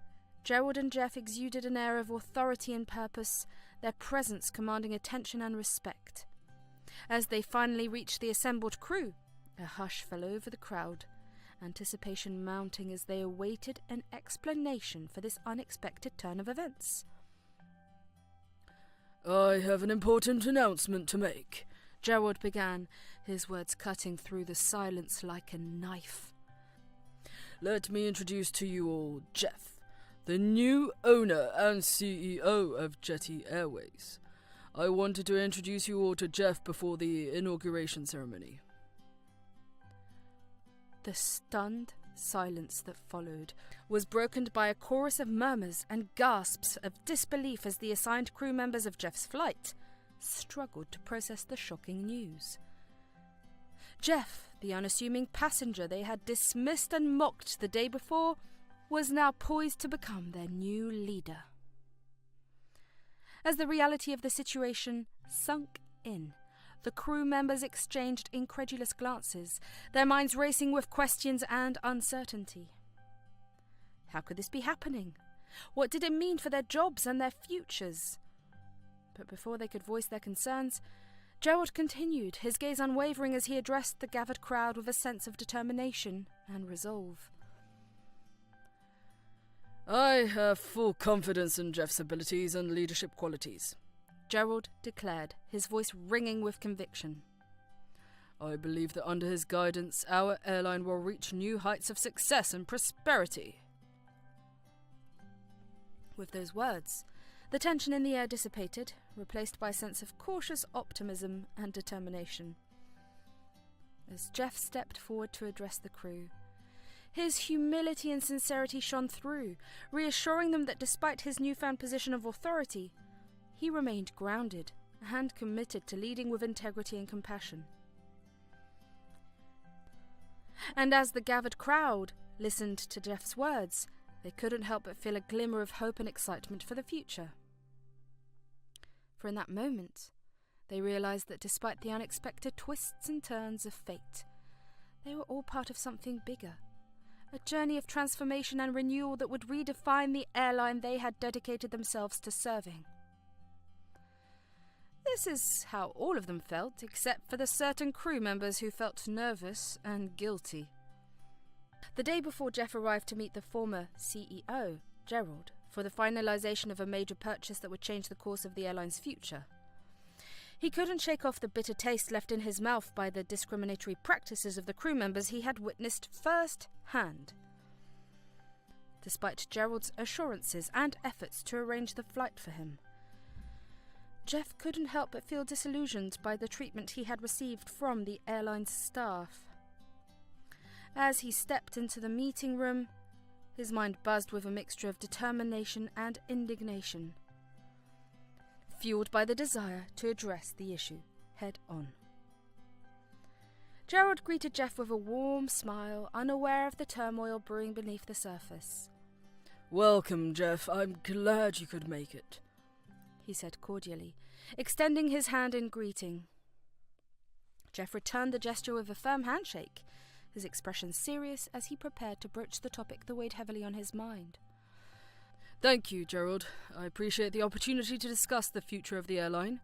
Gerald and Jeff exuded an air of authority and purpose, their presence commanding attention and respect. As they finally reached the assembled crew, a hush fell over the crowd, anticipation mounting as they awaited an explanation for this unexpected turn of events. I have an important announcement to make, Gerald began, his words cutting through the silence like a knife. Let me introduce to you all Jeff, the new owner and CEO of Jetty Airways. I wanted to introduce you all to Jeff before the inauguration ceremony. The stunned silence that followed was broken by a chorus of murmurs and gasps of disbelief as the assigned crew members of Jeff's flight struggled to process the shocking news. Jeff, the unassuming passenger they had dismissed and mocked the day before, was now poised to become their new leader. As the reality of the situation sunk in, the crew members exchanged incredulous glances, their minds racing with questions and uncertainty. How could this be happening? What did it mean for their jobs and their futures? But before they could voice their concerns, Gerald continued, his gaze unwavering as he addressed the gathered crowd with a sense of determination and resolve. I have full confidence in Jeff's abilities and leadership qualities, Gerald declared, his voice ringing with conviction. I believe that under his guidance, our airline will reach new heights of success and prosperity. With those words, the tension in the air dissipated, replaced by a sense of cautious optimism and determination. As Jeff stepped forward to address the crew, his humility and sincerity shone through, reassuring them that despite his newfound position of authority, he remained grounded and committed to leading with integrity and compassion. And as the gathered crowd listened to Jeff's words, they couldn't help but feel a glimmer of hope and excitement for the future. For in that moment, They realized that despite the unexpected twists and turns of fate, they were all part of something bigger, a journey of transformation and renewal that would redefine the airline they had dedicated themselves to serving. This is how all of them felt, except for the certain crew members who felt nervous and guilty. The day before Jeff arrived to meet the former CEO, Gerald, for the finalization of a major purchase that would change the course of the airline's future, he couldn't shake off the bitter taste left in his mouth by the discriminatory practices of the crew members he had witnessed first-hand. Despite Gerald's assurances and efforts to arrange the flight for him, Jeff couldn't help but feel disillusioned by the treatment he had received from the airline's staff. As he stepped into the meeting room, his mind buzzed with a mixture of determination and indignation, fueled by the desire to address the issue head-on. Gerald greeted Jeff with a warm smile, unaware of the turmoil brewing beneath the surface. "Welcome, Jeff. I'm glad you could make it," he said cordially, extending his hand in greeting. Jeff returned the gesture with a firm handshake, his expression serious as he prepared to broach the topic that weighed heavily on his mind. "Thank you, Gerald. I appreciate the opportunity to discuss the future of the airline,"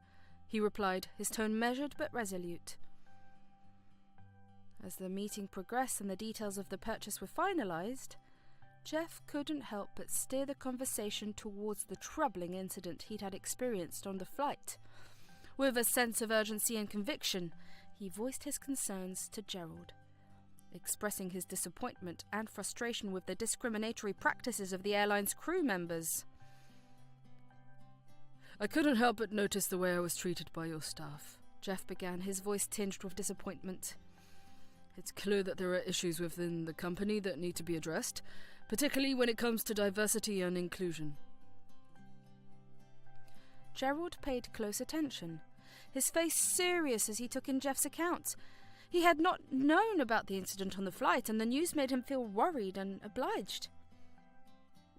he replied, his tone measured but resolute. As the meeting progressed and the details of the purchase were finalized, Jeff couldn't help but steer the conversation towards the troubling incident he'd had experienced on the flight. With a sense of urgency and conviction, he voiced his concerns to Gerald, expressing his disappointment and frustration with the discriminatory practices of the airline's crew members. "I couldn't help but notice the way I was treated by your staff," Jeff began, his voice tinged with disappointment. "It's clear that there are issues within the company that need to be addressed, particularly when it comes to diversity and inclusion." Gerald paid close attention, his face serious as he took in Jeff's account. He had not known about the incident on the flight, and the news made him feel worried and obliged.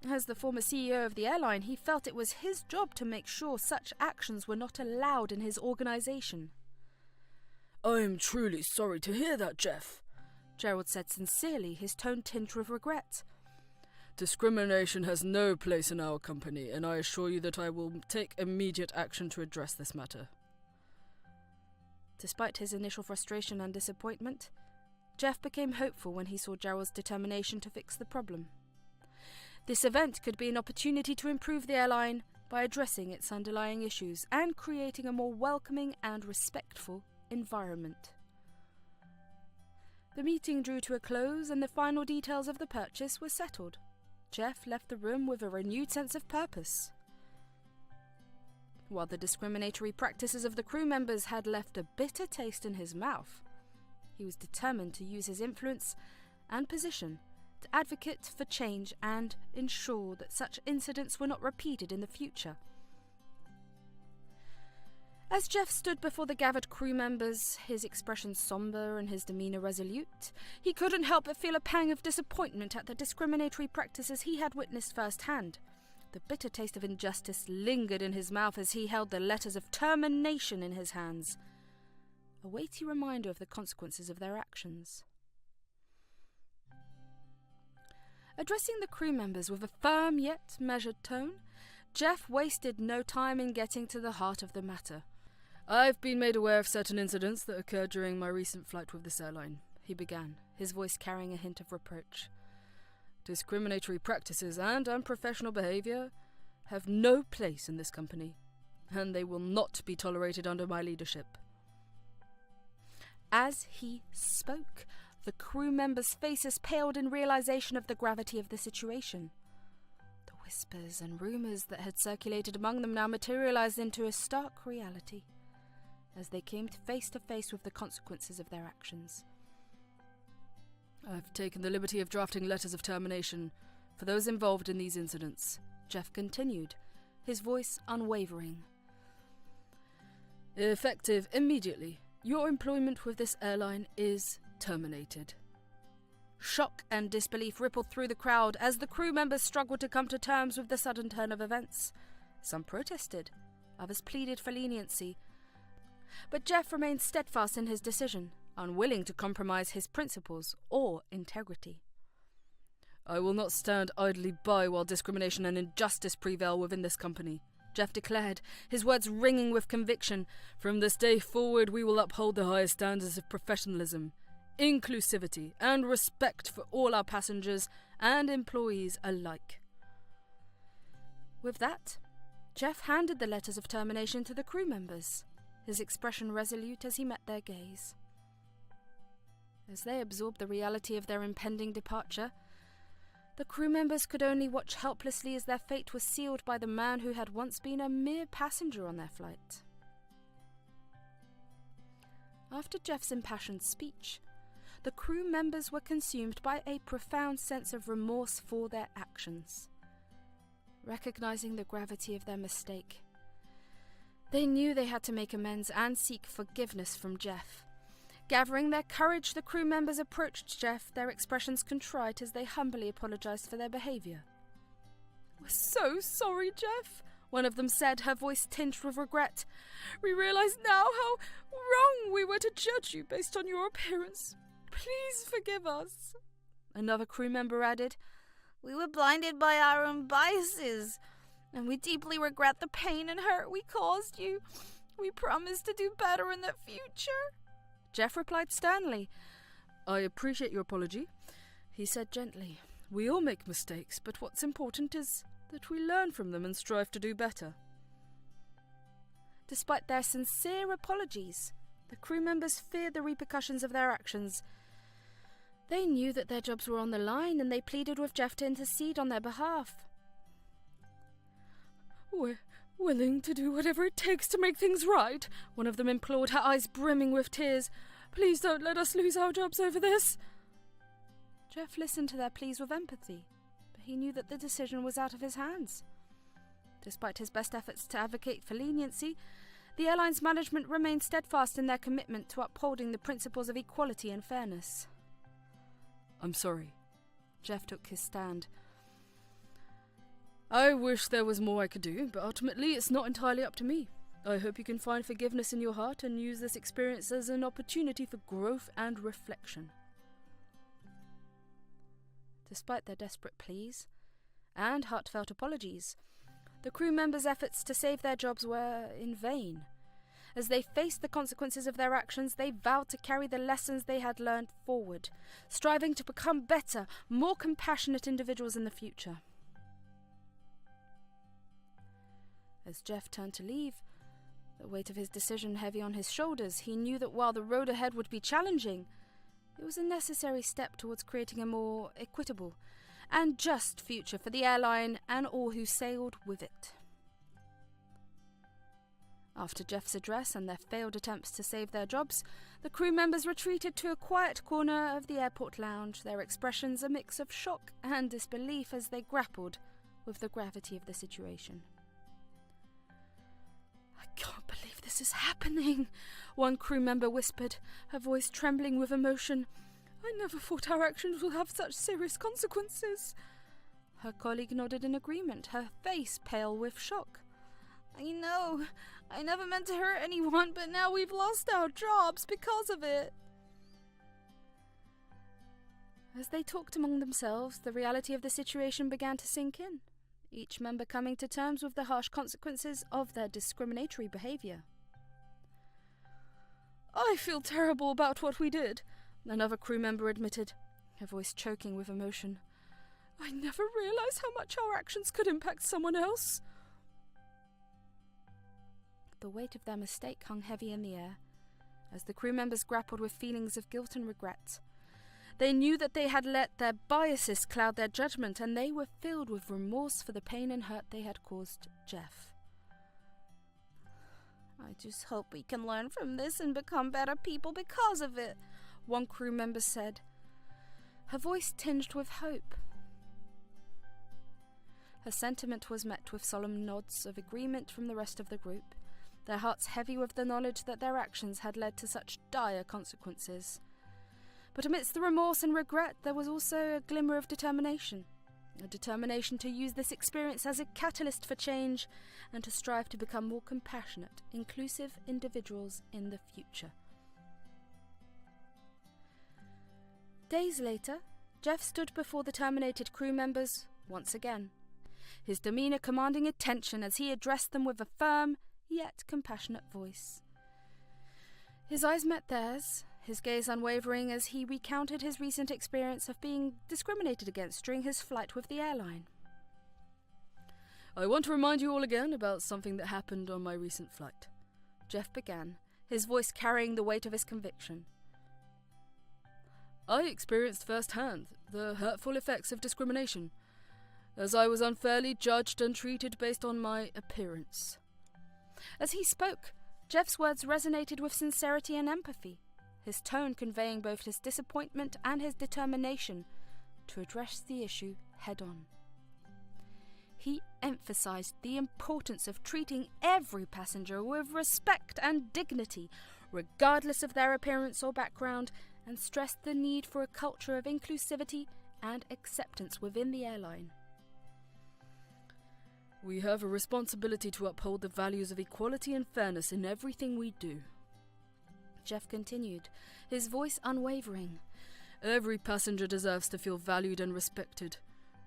As the former CEO of the airline, he felt it was his job to make sure such actions were not allowed in his organization. "I am truly sorry to hear that, Jeff," Gerald said sincerely, his tone tinged with regret. "Discrimination has no place in our company, and I assure you that I will take immediate action to address this matter." Despite his initial frustration and disappointment, Jeff became hopeful when he saw Gerald's determination to fix the problem. This event could be an opportunity to improve the airline by addressing its underlying issues and creating a more welcoming and respectful environment. The meeting drew to a close and the final details of the purchase were settled. Jeff left the room with a renewed sense of purpose. While the discriminatory practices of the crew members had left a bitter taste in his mouth, he was determined to use his influence and position to advocate for change and ensure that such incidents were not repeated in the future. As Jeff stood before the gathered crew members, his expression somber and his demeanour resolute, he couldn't help but feel a pang of disappointment at the discriminatory practices he had witnessed firsthand. The bitter taste of injustice lingered in his mouth as he held the letters of termination in his hands, a weighty reminder of the consequences of their actions. Addressing the crew members with a firm yet measured tone, Jeff wasted no time in getting to the heart of the matter. "I've been made aware of certain incidents that occurred during my recent flight with this airline," he began, his voice carrying a hint of reproach. "Discriminatory practices and unprofessional behaviour have no place in this company, and they will not be tolerated under my leadership." As he spoke, the crew members' faces paled in realization of the gravity of the situation. The whispers and rumours that had circulated among them now materialized into a stark reality, as they came face to face with the consequences of their actions. "I've taken the liberty of drafting letters of termination for those involved in these incidents," Jeff continued, his voice unwavering. "Effective immediately, your employment with this airline is terminated." Shock and disbelief rippled through the crowd as the crew members struggled to come to terms with the sudden turn of events. Some protested, others pleaded for leniency, But Jeff remained steadfast in his decision, unwilling to compromise his principles or integrity. "I will not stand idly by while discrimination and injustice prevail within this company," Jeff declared, his words ringing with conviction. "From this day forward, we will uphold the highest standards of professionalism, inclusivity, and respect for all our passengers and employees alike." With that, Jeff handed the letters of termination to the crew members, his expression resolute as he met their gaze. As they absorbed the reality of their impending departure, the crew members could only watch helplessly as their fate was sealed by the man who had once been a mere passenger on their flight. After Jeff's impassioned speech, the crew members were consumed by a profound sense of remorse for their actions. Recognizing the gravity of their mistake, they knew they had to make amends and seek forgiveness from Jeff. Gathering their courage, the crew members approached Jeff, their expressions contrite as they humbly apologized for their behavior. "We're so sorry, Jeff," one of them said, her voice tinged with regret. "We realize now how wrong we were to judge you based on your appearance. Please forgive us." Another crew member added, "We were blinded by our own biases, and we deeply regret the pain and hurt we caused you. We promise to do better in the future." Jeff replied sternly. "I appreciate your apology," he said gently. "We all make mistakes, but what's important is that we learn from them and strive to do better." Despite their sincere apologies, the crew members feared the repercussions of their actions. They knew that their jobs were on the line, and they pleaded with Jeff to intercede on their behalf. "We're willing to do whatever it takes to make things right," one of them implored, her eyes brimming with tears. "Please don't let us lose our jobs over this." Jeff listened to their pleas with empathy, but he knew that the decision was out of his hands. Despite his best efforts to advocate for leniency, the airline's management remained steadfast in their commitment to upholding the principles of equality and fairness. "I'm sorry." Jeff took his stand. "I wish there was more I could do, but ultimately it's not entirely up to me. I hope you can find forgiveness in your heart and use this experience as an opportunity for growth and reflection." Despite their desperate pleas and heartfelt apologies, the crew members' efforts to save their jobs were in vain. As they faced the consequences of their actions, they vowed to carry the lessons they had learned forward, striving to become better, more compassionate individuals in the future. As Jeff turned to leave, the weight of his decision heavy on his shoulders, he knew that while the road ahead would be challenging, it was a necessary step towards creating a more equitable and just future for the airline and all who sailed with it. After Jeff's address and their failed attempts to save their jobs, the crew members retreated to a quiet corner of the airport lounge, their expressions a mix of shock and disbelief as they grappled with the gravity of the situation. "I can't believe this is happening," one crew member whispered, her voice trembling with emotion. "I never thought our actions would have such serious consequences." Her colleague nodded in agreement, her face pale with shock. "I know. I never meant to hurt anyone, but now we've lost our jobs because of it." As they talked among themselves, the reality of the situation began to sink in, each member coming to terms with the harsh consequences of their discriminatory behavior. "I feel terrible about what we did," another crew member admitted, her voice choking with emotion. "I never realized how much our actions could impact someone else." The weight of their mistake hung heavy in the air, as the crew members grappled with feelings of guilt and regret. They knew that they had let their biases cloud their judgment, and they were filled with remorse for the pain and hurt they had caused Jeff. "I just hope we can learn from this and become better people because of it," one crew member said, her voice tinged with hope. Her sentiment was met with solemn nods of agreement from the rest of the group, their hearts heavy with the knowledge that their actions had led to such dire consequences. But amidst the remorse and regret, there was also a glimmer of determination. a determination to use this experience as a catalyst for change and to strive to become more compassionate, inclusive individuals in the future. Days later, Jeff stood before the terminated crew members once again, his demeanour commanding attention as he addressed them with a firm yet compassionate voice. His eyes met theirs, his gaze unwavering as he recounted his recent experience of being discriminated against during his flight with the airline. "I want to remind you all again about something that happened on my recent flight," Jeff began, his voice carrying the weight of his conviction. "I experienced firsthand the hurtful effects of discrimination, as I was unfairly judged and treated based on my appearance." As he spoke, Jeff's words resonated with sincerity and empathy, his tone conveying both his disappointment and his determination to address the issue head-on. He emphasized the importance of treating every passenger with respect and dignity, regardless of their appearance or background, and stressed the need for a culture of inclusivity and acceptance within the airline. "We have a responsibility to uphold the values of equality and fairness in everything we do," Jeff continued, his voice unwavering. "Every passenger deserves to feel valued and respected,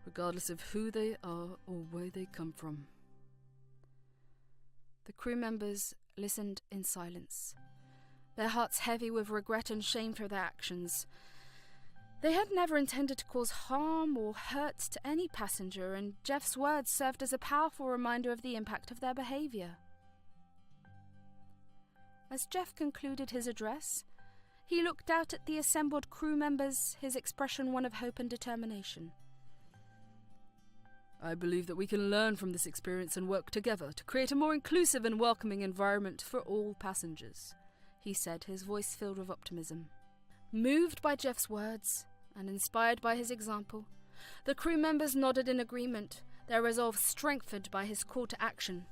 regardless of who they are or where they come from." The crew members listened in silence, their hearts heavy with regret and shame for their actions. They had never intended to cause harm or hurt to any passenger, and Jeff's words served as a powerful reminder of the impact of their behaviour. As Jeff concluded his address, he looked out at the assembled crew members, his expression one of hope and determination. "I believe that we can learn from this experience and work together to create a more inclusive and welcoming environment for all passengers," he said, his voice filled with optimism. Moved by Jeff's words and inspired by his example, the crew members nodded in agreement, their resolve strengthened by his call to action.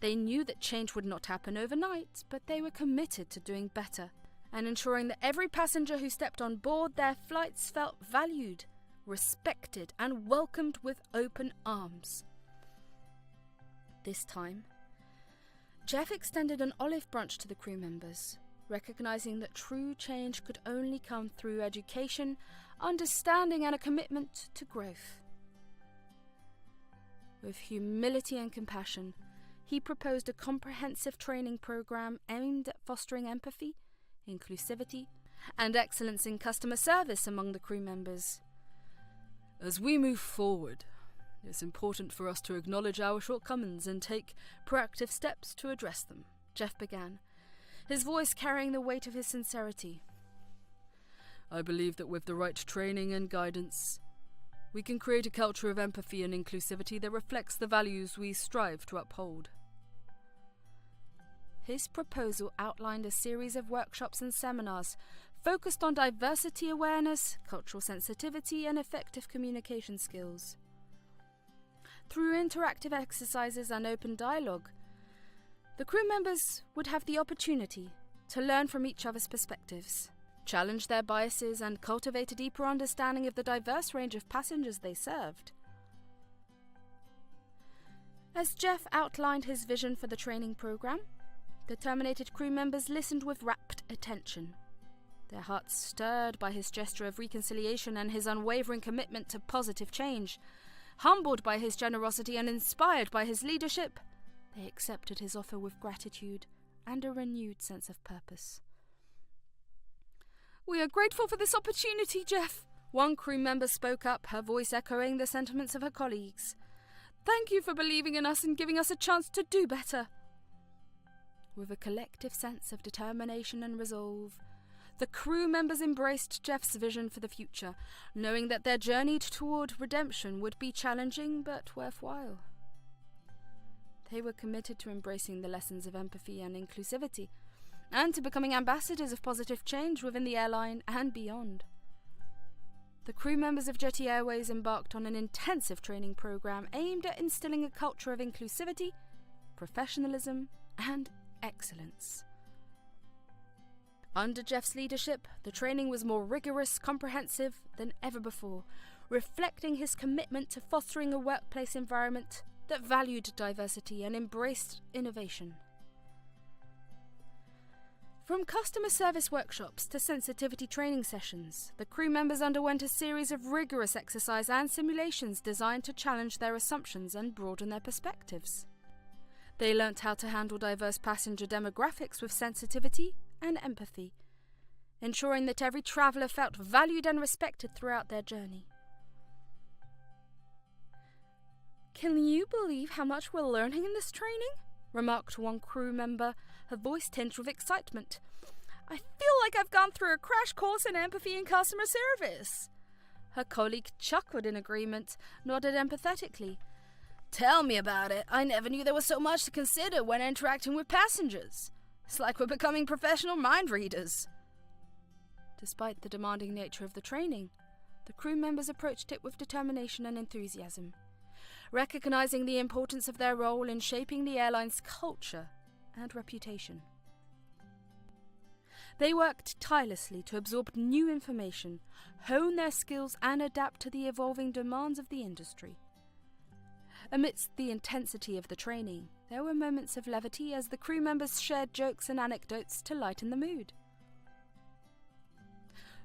They knew that change would not happen overnight, but they were committed to doing better and ensuring that every passenger who stepped on board their flights felt valued, respected, and welcomed with open arms. This time, Jeff extended an olive branch to the crew members, recognizing that true change could only come through education, understanding, and a commitment to growth. With humility and compassion, he proposed a comprehensive training program aimed at fostering empathy, inclusivity, and excellence in customer service among the crew members. "As we move forward, it's important for us to acknowledge our shortcomings and take proactive steps to address them," Jeff began, his voice carrying the weight of his sincerity. "I believe that with the right training and guidance, we can create a culture of empathy and inclusivity that reflects the values we strive to uphold." His proposal outlined a series of workshops and seminars focused on diversity awareness, cultural sensitivity, and effective communication skills. Through interactive exercises and open dialogue, the crew members would have the opportunity to learn from each other's perspectives, challenge their biases, and cultivate a deeper understanding of the diverse range of passengers they served. As Jeff outlined his vision for the training program, the terminated crew members listened with rapt attention, their hearts stirred by his gesture of reconciliation and his unwavering commitment to positive change. Humbled by his generosity and inspired by his leadership, they accepted his offer with gratitude and a renewed sense of purpose. "We are grateful for this opportunity, Jeff," one crew member spoke up, her voice echoing the sentiments of her colleagues. "Thank you for believing in us and giving us a chance to do better." With a collective sense of determination and resolve, the crew members embraced Jeff's vision for the future, knowing that their journey toward redemption would be challenging but worthwhile. They were committed to embracing the lessons of empathy and inclusivity, and to becoming ambassadors of positive change within the airline and beyond. The crew members of Jetty Airways embarked on an intensive training program aimed at instilling a culture of inclusivity, professionalism, and excellence. Under Jeff's leadership, the training was more rigorous, comprehensive than ever before, reflecting his commitment to fostering a workplace environment that valued diversity and embraced innovation. From customer service workshops to sensitivity training sessions, the crew members underwent a series of rigorous exercise and simulations designed to challenge their assumptions and broaden their perspectives. They learnt how to handle diverse passenger demographics with sensitivity and empathy, ensuring that every traveller felt valued and respected throughout their journey. "Can you believe how much we're learning in this training?" remarked one crew member, her voice tinged with excitement. "I feel like I've gone through a crash course in empathy and customer service." Her colleague chuckled in agreement, nodded empathetically. "Tell me about it. I never knew there was so much to consider when interacting with passengers. It's like we're becoming professional mind readers." Despite the demanding nature of the training, the crew members approached it with determination and enthusiasm, recognizing the importance of their role in shaping the airline's culture and reputation. They worked tirelessly to absorb new information, hone their skills, and adapt to the evolving demands of the industry. Amidst the intensity of the training, there were moments of levity as the crew members shared jokes and anecdotes to lighten the mood.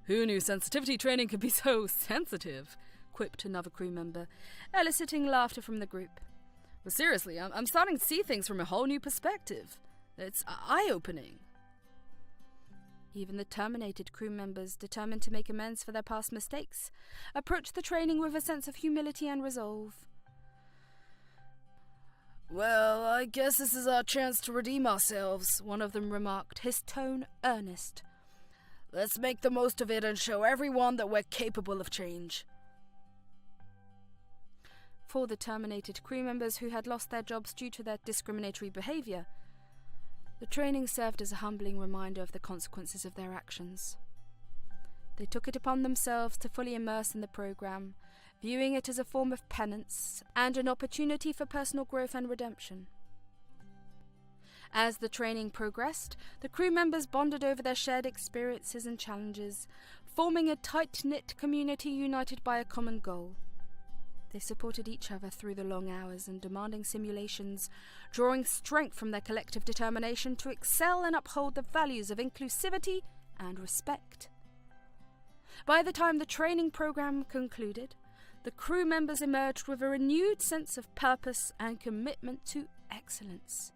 "Who knew sensitivity training could be so sensitive?" quipped another crew member, eliciting laughter from the group. "But seriously, I'm starting to see things from a whole new perspective. It's eye-opening." Even the terminated crew members, determined to make amends for their past mistakes, approached the training with a sense of humility and resolve. "Well, I guess this is our chance to redeem ourselves," one of them remarked, his tone earnest. "Let's make the most of it and show everyone that we're capable of change." For the terminated crew members who had lost their jobs due to their discriminatory behaviour, the training served as a humbling reminder of the consequences of their actions. They took it upon themselves to fully immerse in the programme, viewing it as a form of penance and an opportunity for personal growth and redemption. As the training progressed, the crew members bonded over their shared experiences and challenges, forming a tight-knit community united by a common goal. They supported each other through the long hours and demanding simulations, drawing strength from their collective determination to excel and uphold the values of inclusivity and respect. By the time the training program concluded, the crew members emerged with a renewed sense of purpose and commitment to excellence.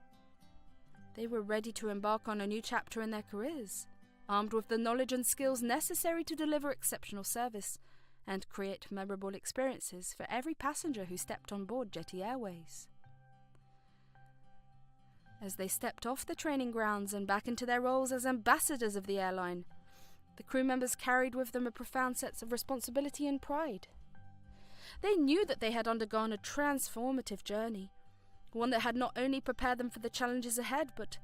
They were ready to embark on a new chapter in their careers, armed with the knowledge and skills necessary to deliver exceptional service and create memorable experiences for every passenger who stepped on board Jetty Airways. As they stepped off the training grounds and back into their roles as ambassadors of the airline, the crew members carried with them a profound sense of responsibility and pride. They knew that they had undergone a transformative journey, one that had not only prepared them for the challenges ahead, but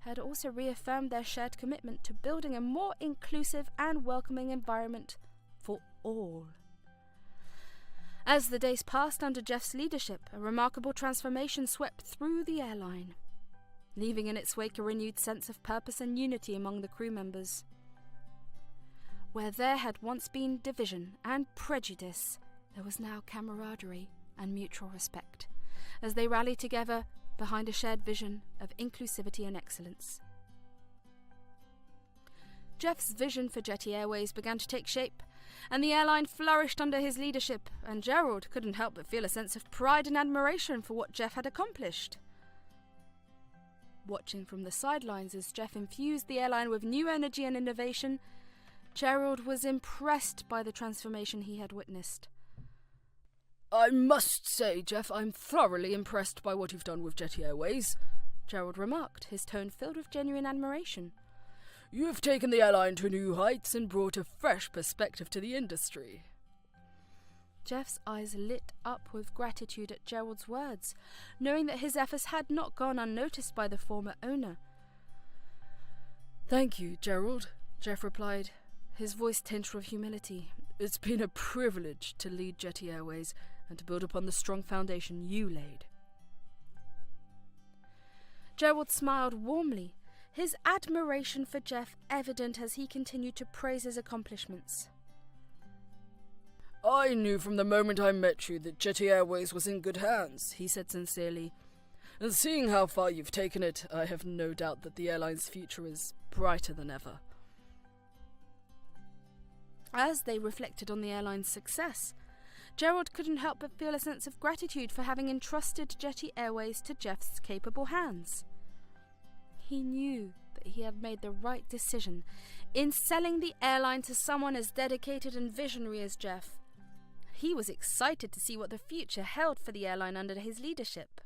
had also reaffirmed their shared commitment to building a more inclusive and welcoming environment for all. As the days passed under Jeff's leadership, a remarkable transformation swept through the airline, leaving in its wake a renewed sense of purpose and unity among the crew members. Where there had once been division and prejudice, there was now camaraderie and mutual respect, as they rallied together behind a shared vision of inclusivity and excellence. Jeff's vision for Jetty Airways began to take shape, and the airline flourished under his leadership, and Gerald couldn't help but feel a sense of pride and admiration for what Jeff had accomplished. Watching from the sidelines as Jeff infused the airline with new energy and innovation, Gerald was impressed by the transformation he had witnessed. "I must say, Jeff, I'm thoroughly impressed by what you've done with Jetty Airways," Gerald remarked, his tone filled with genuine admiration. "You've taken the airline to new heights and brought a fresh perspective to the industry." Jeff's eyes lit up with gratitude at Gerald's words, knowing that his efforts had not gone unnoticed by the former owner. "Thank you, Gerald," Jeff replied, his voice tinged with humility. "It's been a privilege to lead Jetty Airways and to build upon the strong foundation you laid." Gerald smiled warmly, his admiration for Jeff evident as he continued to praise his accomplishments. "I knew from the moment I met you that Jetty Airways was in good hands," he said sincerely. "And seeing how far you've taken it, I have no doubt that the airline's future is brighter than ever." As they reflected on the airline's success, Gerald couldn't help but feel a sense of gratitude for having entrusted Jetty Airways to Jeff's capable hands. He knew that he had made the right decision in selling the airline to someone as dedicated and visionary as Jeff. He was excited to see what the future held for the airline under his leadership.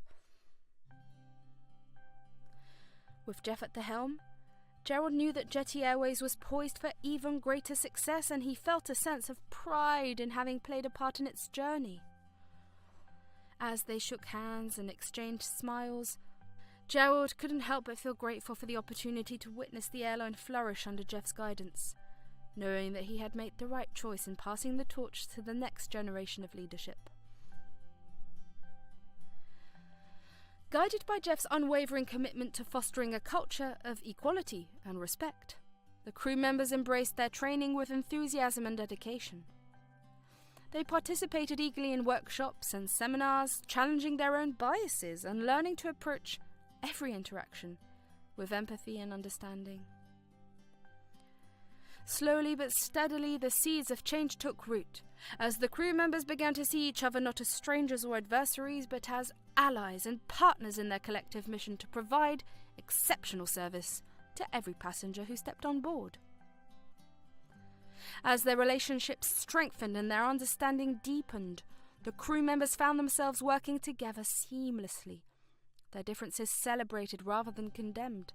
With Jeff at the helm, Gerald knew that Jetty Airways was poised for even greater success, and he felt a sense of pride in having played a part in its journey. As they shook hands and exchanged smiles, Gerald couldn't help but feel grateful for the opportunity to witness the airline flourish under Jeff's guidance, knowing that he had made the right choice in passing the torch to the next generation of leadership. Guided by Jeff's unwavering commitment to fostering a culture of equality and respect, the crew members embraced their training with enthusiasm and dedication. They participated eagerly in workshops and seminars, challenging their own biases and learning to approach every interaction with empathy and understanding. Slowly but steadily, the seeds of change took root, as the crew members began to see each other not as strangers or adversaries, but as allies and partners in their collective mission to provide exceptional service to every passenger who stepped on board. As their relationships strengthened and their understanding deepened, the crew members found themselves working together seamlessly, their differences celebrated rather than condemned.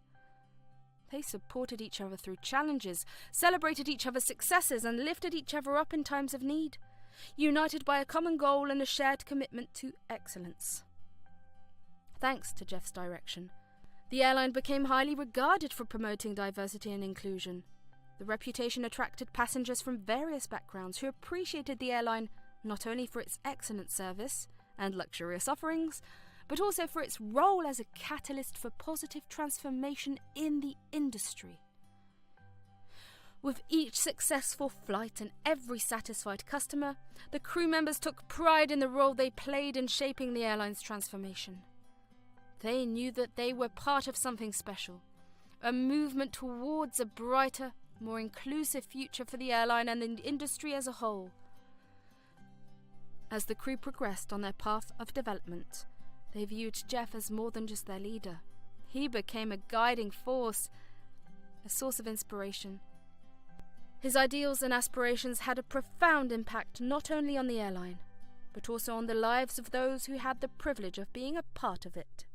They supported each other through challenges, celebrated each other's successes, and lifted each other up in times of need, united by a common goal and a shared commitment to excellence. Thanks to Jeff's direction, the airline became highly regarded for promoting diversity and inclusion. The reputation attracted passengers from various backgrounds who appreciated the airline not only for its excellent service and luxurious offerings, but also for its role as a catalyst for positive transformation in the industry. With each successful flight and every satisfied customer, the crew members took pride in the role they played in shaping the airline's transformation. They knew that they were part of something special, a movement towards a brighter, more inclusive future for the airline and the industry as a whole. As the crew progressed on their path of development, they viewed Jeff as more than just their leader. He became a guiding force, a source of inspiration. His ideals and aspirations had a profound impact not only on the airline, but also on the lives of those who had the privilege of being a part of it.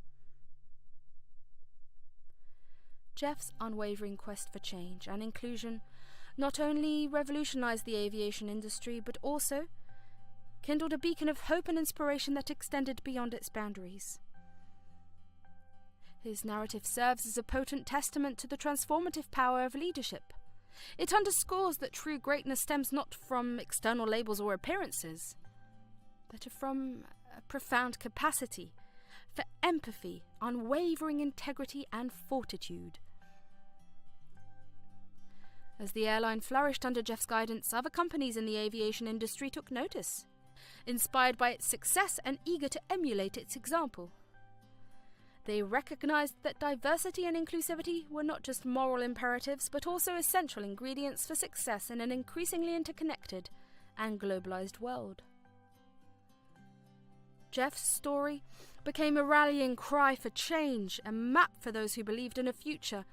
Jeff's unwavering quest for change and inclusion not only revolutionized the aviation industry, but also kindled a beacon of hope and inspiration that extended beyond its boundaries. His narrative serves as a potent testament to the transformative power of leadership. It underscores that true greatness stems not from external labels or appearances, but from a profound capacity for empathy, unwavering integrity, and fortitude. As the airline flourished under Jeff's guidance, other companies in the aviation industry took notice, inspired by its success and eager to emulate its example. They recognized that diversity and inclusivity were not just moral imperatives, but also essential ingredients for success in an increasingly interconnected and globalized world. Jeff's story became a rallying cry for change, a map for those who believed in a future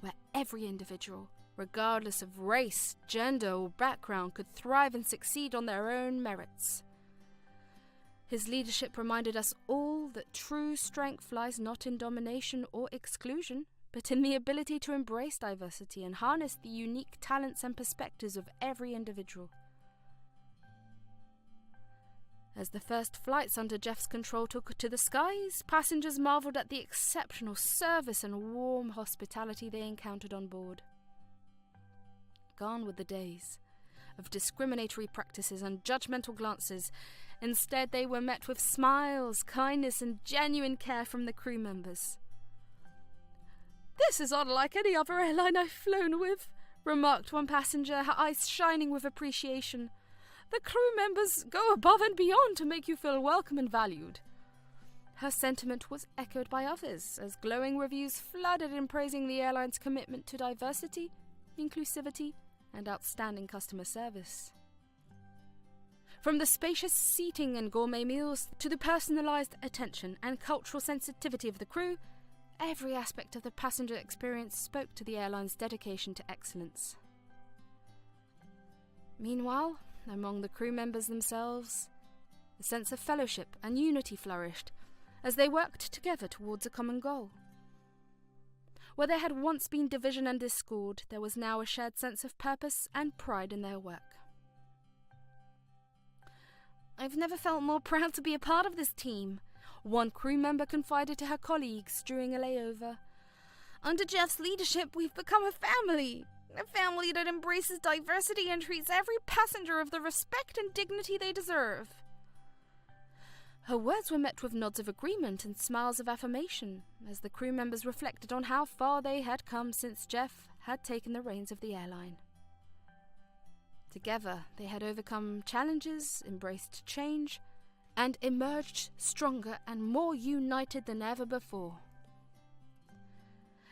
where every individual, regardless of race, gender, or background, could thrive and succeed on their own merits. His leadership reminded us all that true strength lies not in domination or exclusion, but in the ability to embrace diversity and harness the unique talents and perspectives of every individual. As the first flights under Jeff's control took to the skies, passengers marveled at the exceptional service and warm hospitality they encountered on board. Gone were the days of discriminatory practices and judgmental glances. Instead, they were met with smiles, kindness, and genuine care from the crew members. "This is unlike any other airline I've flown with," remarked one passenger, her eyes shining with appreciation. "The crew members go above and beyond to make you feel welcome and valued." Her sentiment was echoed by others, as glowing reviews flooded in praising the airline's commitment to diversity, inclusivity, and outstanding customer service. From the spacious seating and gourmet meals to the personalised attention and cultural sensitivity of the crew, every aspect of the passenger experience spoke to the airline's dedication to excellence. Meanwhile, among the crew members themselves, a sense of fellowship and unity flourished as they worked together towards a common goal. Where there had once been division and discord, there was now a shared sense of purpose and pride in their work. "I've never felt more proud to be a part of this team," one crew member confided to her colleagues during a layover. "Under Jeff's leadership, we've become a family that embraces diversity and treats every passenger with the respect and dignity they deserve." Her words were met with nods of agreement and smiles of affirmation as the crew members reflected on how far they had come since Jeff had taken the reins of the airline. Together, they had overcome challenges, embraced change, and emerged stronger and more united than ever before.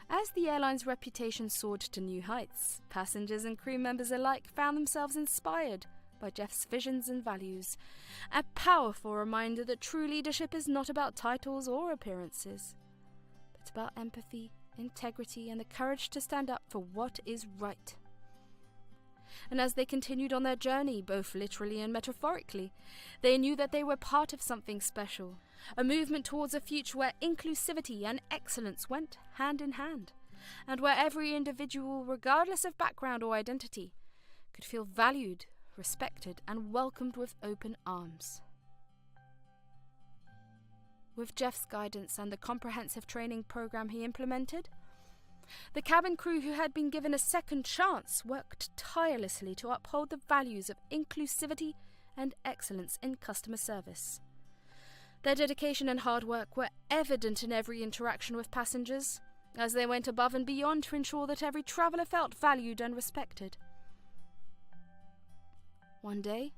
As the airline's reputation soared to new heights, passengers and crew members alike found themselves inspired by Jeff's visions and values, a powerful reminder that true leadership is not about titles or appearances, but about empathy, integrity, and the courage to stand up for what is right. And as they continued on their journey, both literally and metaphorically, they knew that they were part of something special, a movement towards a future where inclusivity and excellence went hand in hand, and where every individual, regardless of background or identity, could feel valued, respected, and welcomed with open arms. With Jeff's guidance and the comprehensive training program he implemented, the cabin crew, who had been given a second chance, worked tirelessly to uphold the values of inclusivity and excellence in customer service. Their dedication and hard work were evident in every interaction with passengers, as they went above and beyond to ensure that every traveller felt valued and respected. One day,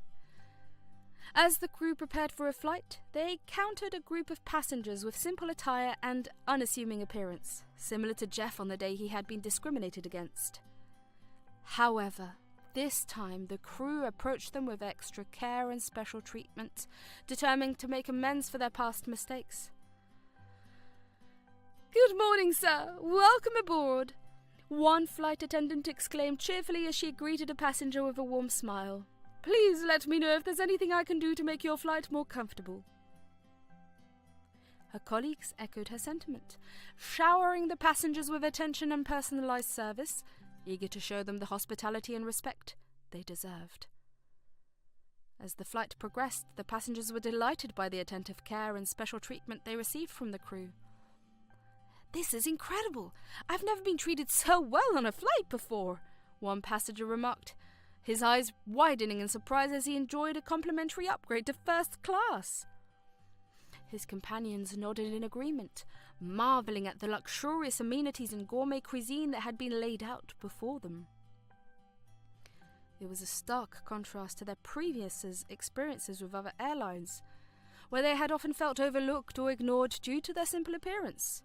as the crew prepared for a flight, they encountered a group of passengers with simple attire and unassuming appearance, similar to Jeff on the day he had been discriminated against. However, this time the crew approached them with extra care and special treatment, determined to make amends for their past mistakes. "Good morning, sir. Welcome aboard," one flight attendant exclaimed cheerfully as she greeted a passenger with a warm smile. "Please let me know if there's anything I can do to make your flight more comfortable." Her colleagues echoed her sentiment, showering the passengers with attention and personalised service, eager to show them the hospitality and respect they deserved. As the flight progressed, the passengers were delighted by the attentive care and special treatment they received from the crew. "This is incredible! I've never been treated so well on a flight before," one passenger remarked, his eyes widening in surprise as he enjoyed a complimentary upgrade to first class. His companions nodded in agreement, marvelling at the luxurious amenities and gourmet cuisine that had been laid out before them. It was a stark contrast to their previous experiences with other airlines, where they had often felt overlooked or ignored due to their simple appearance.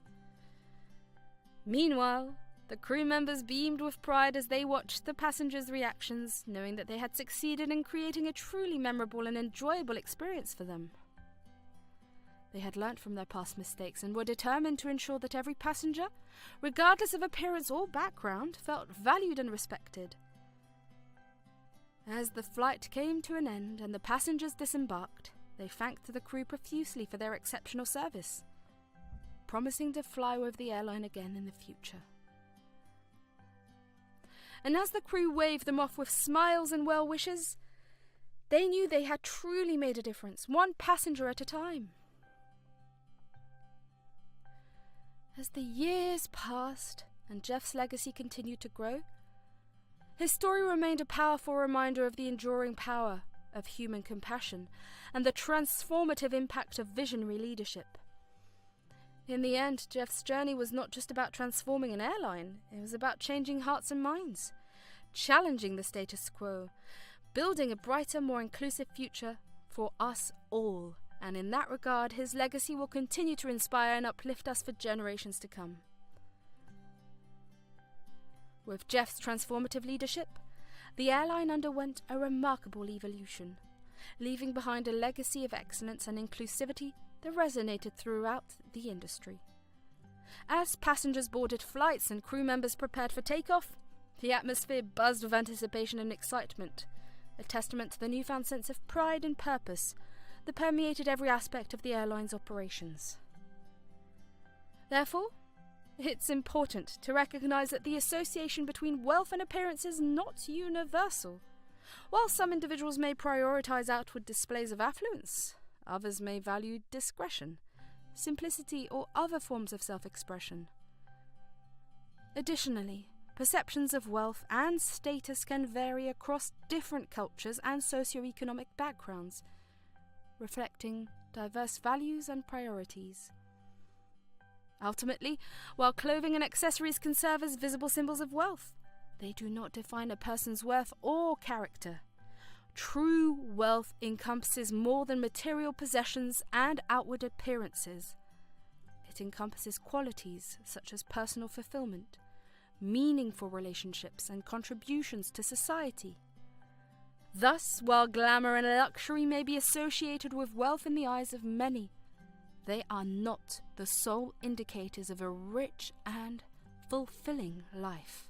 Meanwhile, the crew members beamed with pride as they watched the passengers' reactions, knowing that they had succeeded in creating a truly memorable and enjoyable experience for them. They had learnt from their past mistakes and were determined to ensure that every passenger, regardless of appearance or background, felt valued and respected. As the flight came to an end and the passengers disembarked, they thanked the crew profusely for their exceptional service, promising to fly with the airline again in the future. And as the crew waved them off with smiles and well wishes, they knew they had truly made a difference, one passenger at a time. As the years passed and Jeff's legacy continued to grow, his story remained a powerful reminder of the enduring power of human compassion and the transformative impact of visionary leadership. In the end, Jeff's journey was not just about transforming an airline, it was about changing hearts and minds, challenging the status quo, building a brighter, more inclusive future for us all. And in that regard, his legacy will continue to inspire and uplift us for generations to come. With Jeff's transformative leadership, the airline underwent a remarkable evolution, leaving behind a legacy of excellence and inclusivity that resonated throughout the industry. As passengers boarded flights and crew members prepared for takeoff, the atmosphere buzzed with anticipation and excitement, a testament to the newfound sense of pride and purpose that permeated every aspect of the airline's operations. Therefore, it's important to recognize that the association between wealth and appearance is not universal. While some individuals may prioritize outward displays of affluence, others may value discretion, simplicity, or other forms of self-expression. Additionally, perceptions of wealth and status can vary across different cultures and socioeconomic backgrounds, reflecting diverse values and priorities. Ultimately, while clothing and accessories can serve as visible symbols of wealth, they do not define a person's worth or character. True wealth encompasses more than material possessions and outward appearances. It encompasses qualities such as personal fulfillment, meaningful relationships, and contributions to society. Thus, while glamour and luxury may be associated with wealth in the eyes of many, they are not the sole indicators of a rich and fulfilling life.